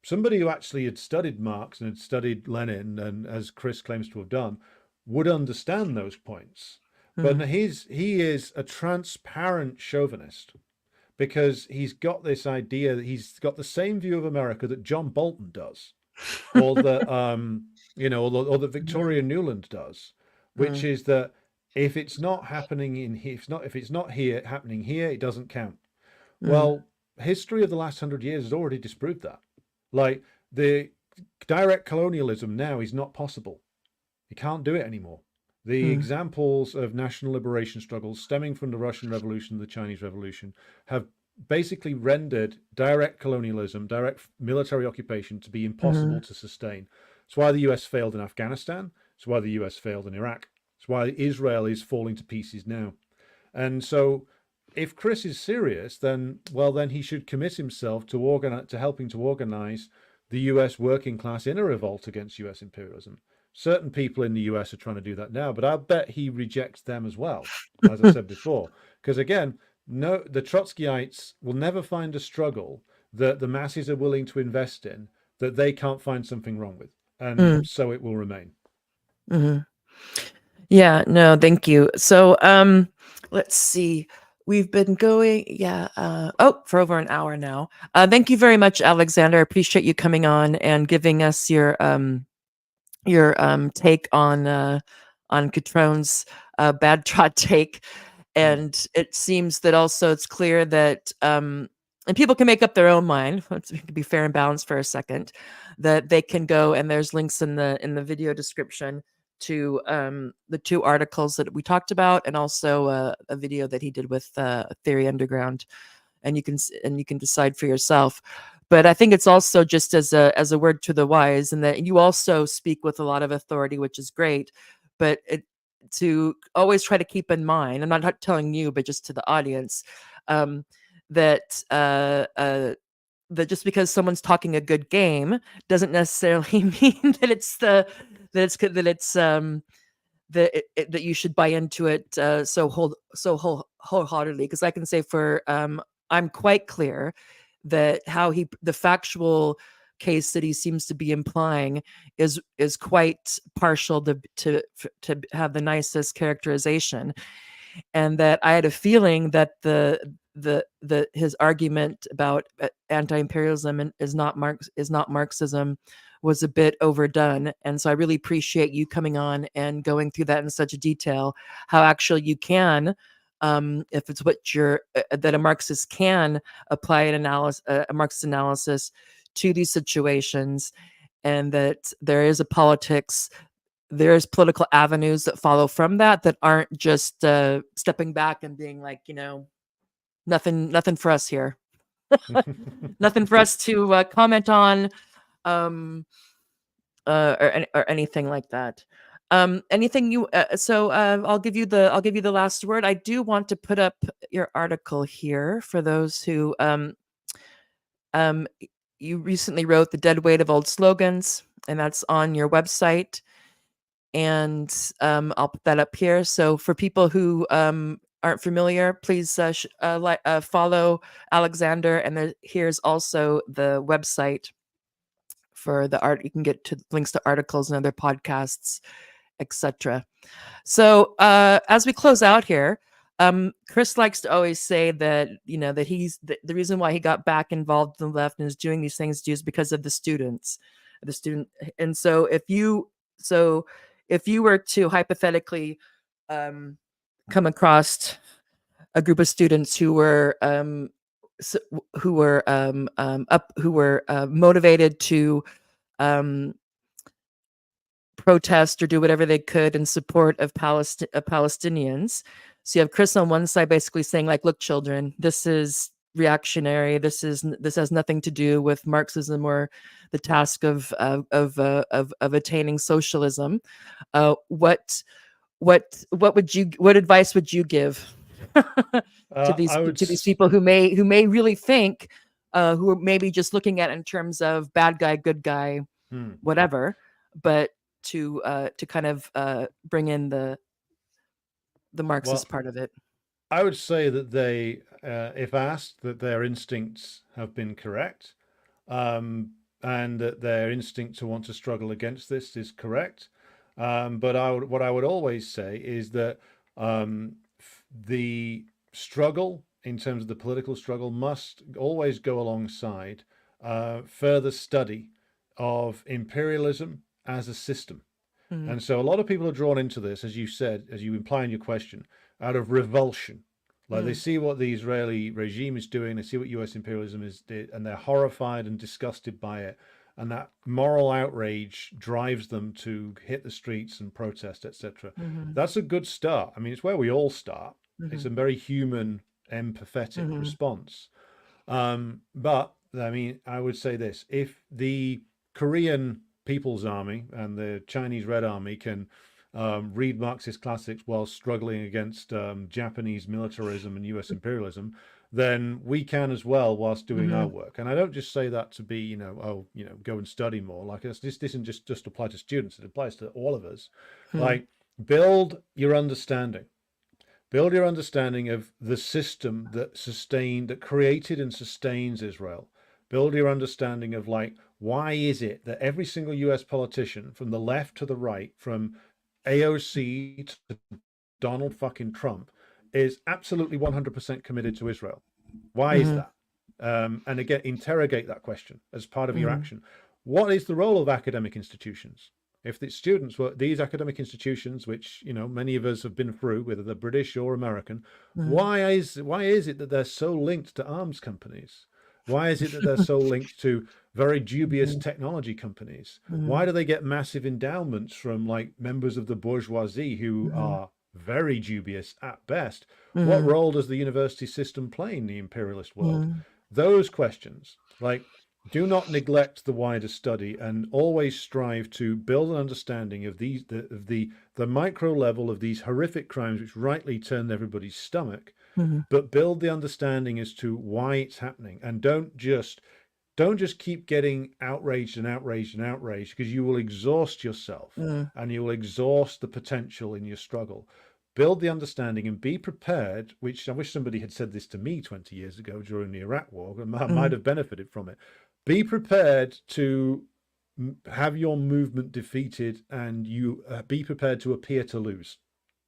Somebody who actually had studied Marx and had studied Lenin, and as Chris claims to have done, would understand those points. But Mhm. he is a transparent chauvinist, because he's got this idea that he's got the same view of America that John Bolton does, or that or that Mhm. Victoria Newland does, which Mhm. is that if it's not happening in here, if it's not here happening here, it doesn't count. Mhm. Well, history of the last 100 years has already disproved that. Like, the direct colonialism now is not possible. You can't do it anymore. The Mhm. examples of national liberation struggles stemming from the Russian Revolution and the Chinese Revolution have basically rendered direct colonialism, direct military occupation, to be impossible Mhm. to sustain. It's why the US failed in Afghanistan. It's why the US failed in Iraq. It's why Israel is falling to pieces now. And so if Chris is serious, then well, then he should commit himself to organize, to helping to organize the U.S. working class in a revolt against U.S. imperialism. Certain people in the U.S. are trying to do that now, but I bet he rejects them as well, as I said before. Because again, no, the Trotskyites will never find a struggle that the masses are willing to invest in that they can't find something wrong with, and Mm, so it will remain. mhm. Yeah, no, thank you. So, let's see. We've been going, yeah, for over an hour now. Thank you very much, Alexander. I appreciate you coming on and giving us your take on Cutrone's bad trot take. Hmm. And it seems that also it's clear that and people can make up their own mind. Let's be fair and balanced for a second. That they can go, and there's links in the video description to the two articles that we talked about, and also a video that he did with Theory Underground, and you can decide for yourself. But I think it's also just as a word to the wise, and that you also speak with a lot of authority, which is great. But to always try to keep in mind, I'm not telling you, but just to the audience, um, that that just because someone's talking a good game doesn't necessarily mean that it's that it's that that you should buy into it wholeheartedly. Because I can say for I'm quite clear that how the factual case that he seems to be implying is quite partial to have the nicest characterization, and that I had a feeling that the his argument about anti-imperialism is not Marxism was a bit overdone. And so I really appreciate you coming on and going through that in such detail. How actually you can, if it's what you're that a Marxist can apply a Marxist analysis to these situations, and that there is a politics there's political avenues that follow from that that aren't just stepping back and being like, nothing for us here, nothing for us to comment on, um, or anything like that. Anything you? I'll give you the last word. I do want to put up your article here for those who um, you recently wrote the dead weight of old slogans, and that's on your website. And I'll put that up here. So for people who aren't familiar, please follow Alexander. And here's also the website for the art. You can get to links to articles and other podcasts, etc. So as we close out here, Chris likes to always say that that he's the reason why he got back involved in the left and is doing these things is because of the student. And so if you were to hypothetically um, come across a group of students who were who were motivated to um, protest or do whatever they could in support of Palestinians. So you have Chris on one side basically saying like, look, children, this is reactionary. This has nothing to do with Marxism or the task of attaining socialism. What advice would you give I would. to these people who may really think who are maybe just looking at it in terms of bad guy, good guy, Hmm. whatever, but to kind of bring in the Well, Marxist part of it. I would say that they, if asked, that their instincts have been correct, and that their instinct to want to struggle against this is correct. But what I would always say is that the struggle, in terms of the political struggle, must always go alongside further study of imperialism as a system. Mhm, And so a lot of people are drawn into this, as you said, as you imply in your question, out of revulsion. Like they mm, see what the Israeli regime is doing, they see what US imperialism is, and they're horrified and disgusted by it. And that moral outrage drives them to hit the streets and protest, etc. mhm, That's a good start. I mean, it's where we all start. It's mhm, a very human, empathetic mhm, response. But I mean, I would say this: if the Korean People's Army and the Chinese Red Army can read Marxist classics while struggling against Japanese militarism and US imperialism, then we can as well whilst doing our work. And I don't just say that to be, go and study more. Like this isn't just apply to students, it applies to all of us. Like, build your understanding. Build your understanding of the system that created and sustains Israel. Build your understanding of, like, why is it that every single US politician, from the left to the right, from AOC to Donald fucking Trump, is absolutely 100% committed to Israel. Why is that? And again, interrogate that question as part of your action. What is the role of academic institutions? If the students were these academic institutions, which many of us have been through, whether they're British or American, why is it that they're so linked to arms companies? Why is it that they're so linked to very dubious technology companies? Why do they get massive endowments from, like, members of the bourgeoisie who are very dubious at best? What role does the university system play in the imperialist world? Those questions, like, do not neglect the wider study, and always strive to build an understanding of the micro level of these horrific crimes which rightly turn everybody's stomach, but build the understanding as to why it's happening. And don't just keep getting outraged and outraged and outraged, because you will exhaust yourself and you will exhaust the potential in your struggle. Build the understanding and be prepared, which I wish somebody had said this to me 20 years ago during the Iraq war. I might have benefited from it. Be prepared to have your movement defeated, and you be prepared to appear to lose.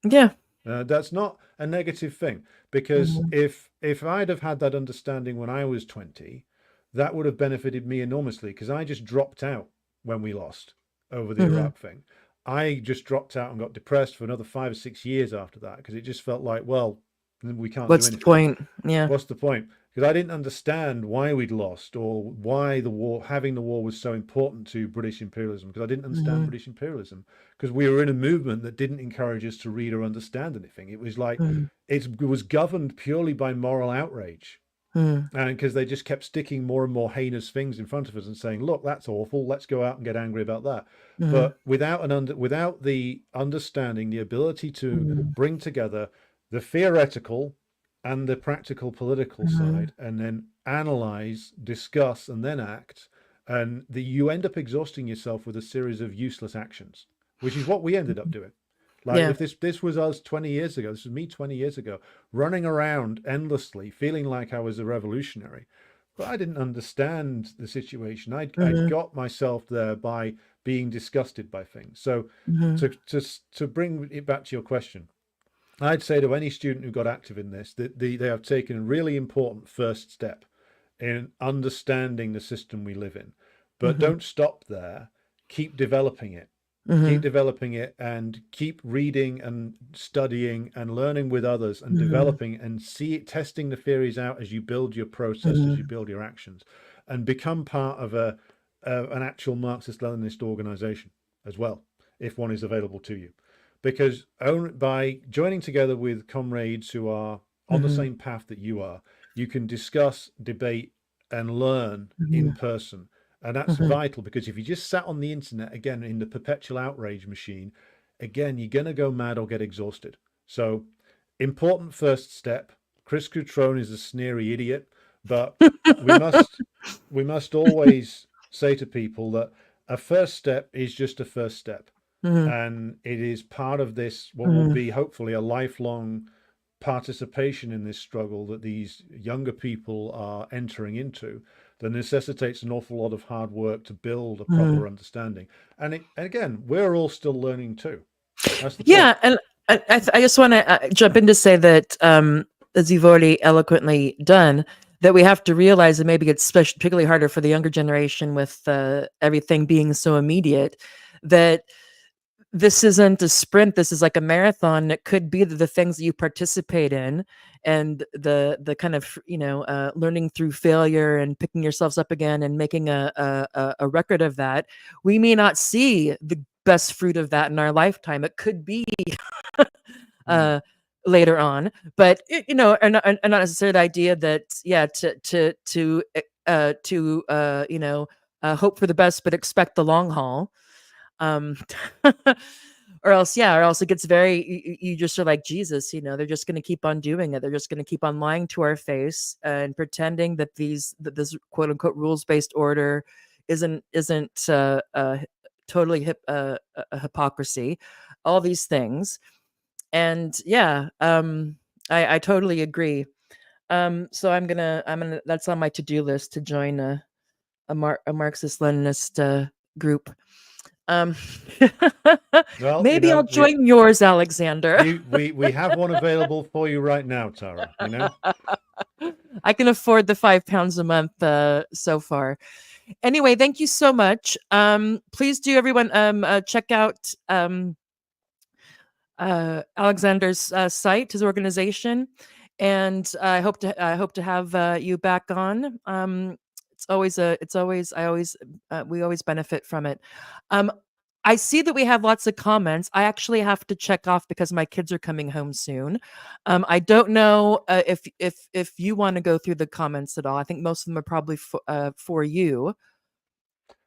Yeah. That's not a negative thing, because if I'd have had that understanding when I was 20, that would have benefited me enormously, because I just dropped out when we lost over the Iraq thing. I just dropped out and got depressed for another 5 or 6 years after that, because it just felt like, well, we can't What's do anything. the point? Yeah. What's the point? Because I didn't understand why we'd lost, or why having the war was so important to British imperialism, because I didn't understand British imperialism, because we were in a movement that didn't encourage us to read or understand anything. It was like, it was governed purely by moral outrage. And because they just kept sticking more and more heinous things in front of us and saying, look, that's awful, let's go out and get angry about that. But without the understanding, the ability to bring together the theoretical and the practical political side, and then analyze, discuss, and then act, and you end up exhausting yourself with a series of useless actions, which is what we ended up doing. Like, if this was us 20 years ago, this was me 20 years ago, running around endlessly, feeling like I was a revolutionary, but I didn't understand the situation. I got myself there by being disgusted by things. So to bring it back to your question, I'd say to any student who got active in this, that they have taken a really important first step in understanding the system we live in. But don't stop there. Keep developing it. Keep developing it, and keep reading and studying and learning with others, and developing, and testing the theories out as you build your process, as you build your actions, and become part of an actual Marxist-Leninist organization as well, if one is available to you. Because by joining together with comrades who are on the same path that you are, you can discuss, debate, and learn in person. And that's vital, because if you just sat on the internet, again, in the perpetual outrage machine, again, you're going to go mad or get exhausted. So, important first step. Chris Cutrone is a sneery idiot, but we must always say to people that a first step is just a first step. And it is part of this, what will be hopefully a lifelong participation in this struggle that these younger people are entering into, that necessitates an awful lot of hard work to build a proper understanding. And again, we're all still learning too. That's the point. And I just want to jump in to say that, as you've already eloquently done, that we have to realize that maybe it's particularly harder for the younger generation with everything being so immediate, that this isn't a sprint. This is like a marathon. It could be that the things that you participate in, and the kind of learning through failure and picking yourselves up again and making a record of that, we may not see the best fruit of that in our lifetime. It could be later on, but and not necessarily the idea that hope for the best but expect the long haul. or else it gets very, you just are like, Jesus, they're just going to keep on doing it. They're just going to keep on lying to our face and pretending that this quote unquote rules based order isn't totally a hypocrisy, all these things. And yeah, I totally agree. So I'm gonna that's on my to-do list to join a Marxist Leninist group. Um, Well, maybe I'll we join yours, Alexander. we have one available for you right now, Tara. I can afford the £5 a month so far. Anyway, thank you so much. Please do everyone check out Alexander's site, his organization, and I hope to have you back on. We always benefit from it. Um, I see that we have lots of comments. I actually have to check off because my kids are coming home soon. I don't know if you want to go through the comments at all. I think most of them are probably for you.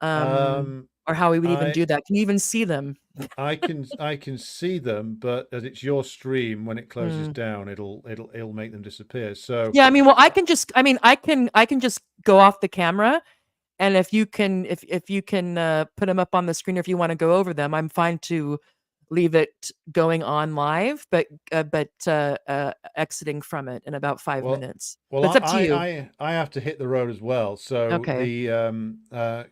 Um, Or how we would even I do that. Can you even see them? I can see them, but as it's your stream, when it closes Hmm. down, it'll make them disappear. So Yeah, I mean, well, I can just go off the camera, and if you can put them up on the screen, or if you want to go over them, I'm fine to leave it going on live, but exiting from it in about five well, minutes. well, But it's up to you. I have to hit the road as well. So Okay.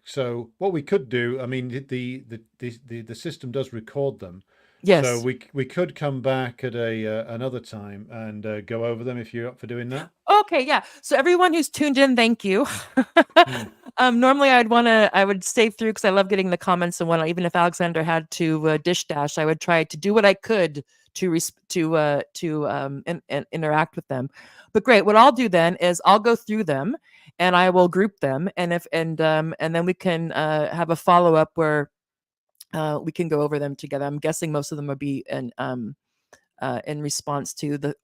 so what we could do, I mean, the system does record them, so Yes. we could come back at a another time and go over them if you're up for doing that. Okay, yeah. So everyone who's tuned in, thank you. Hmm. Normally I would stay through because I love getting the comments and whatnot. Even if Alexander had to dish dash, I would try to do what I could to interact with them. But great, what I'll do then is I'll go through them and I will group them, and then we can have a follow up where we can go over them together. I'm guessing most of them will be in response to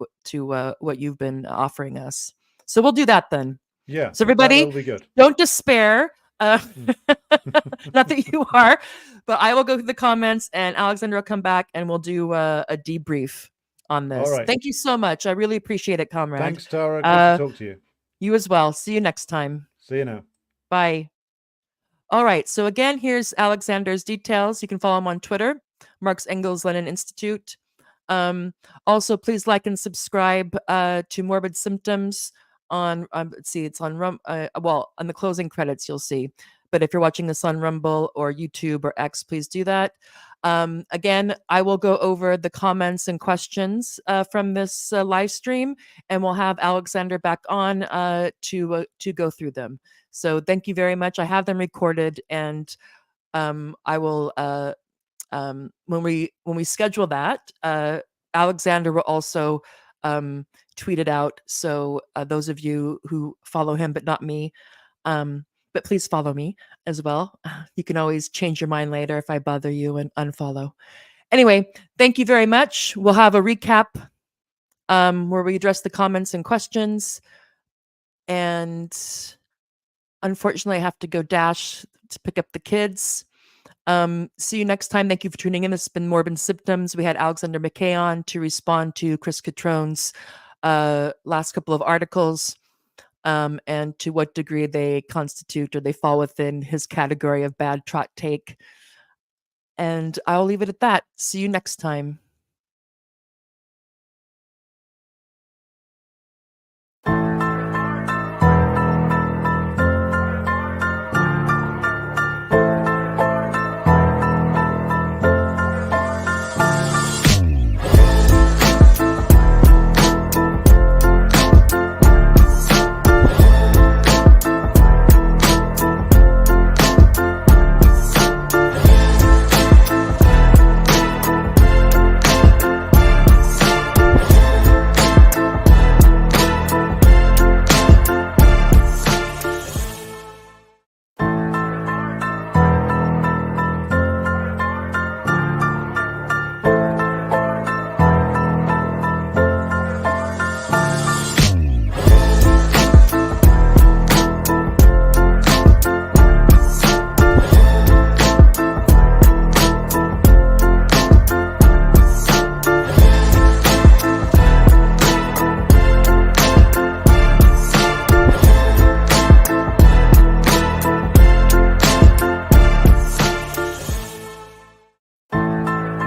what you've been offering us. So we'll do that then. Yeah, So everybody, that'll be good. don't despair. Hmm. Not that you are, but I will go through the comments, and Alexander will come back, and we'll do a debrief on All this. right. Thank you so much. I really appreciate it, comrade. Thanks, Tara. Good to Uh, talk to you. you as well. See you next time. See you now. Bye. All right. So again, here's Alexander's details. You can follow him on Twitter, Marx Engels Lenin Institute. Um, Also, please like and subscribe to Morbid Symptoms on. Let's see, it's on well, on the closing credits you'll see. But if you're watching this on Rumble or YouTube or X, please do that. Again, I will go over the comments and questions from this live stream, and we'll have Alexander back on to go through them. So thank you very much. I have them recorded, and I will when we schedule that, Alexander will also tweet it out. So those of you who follow him but not me, um, but please follow me as well. You can always change your mind later if I bother you and unfollow. Anyway, thank you very much. We'll have a recap where we address the comments and questions. And unfortunately, I have to go dash to pick up the kids. See you next time. Thank you for tuning in. This has been Morbid Symptoms. We had Alexander Mckay on to respond to Chris Cutrone's last couple of articles, and to what degree they constitute or they fall within his category of bad Trot take. And I'll leave it at that. See you next time.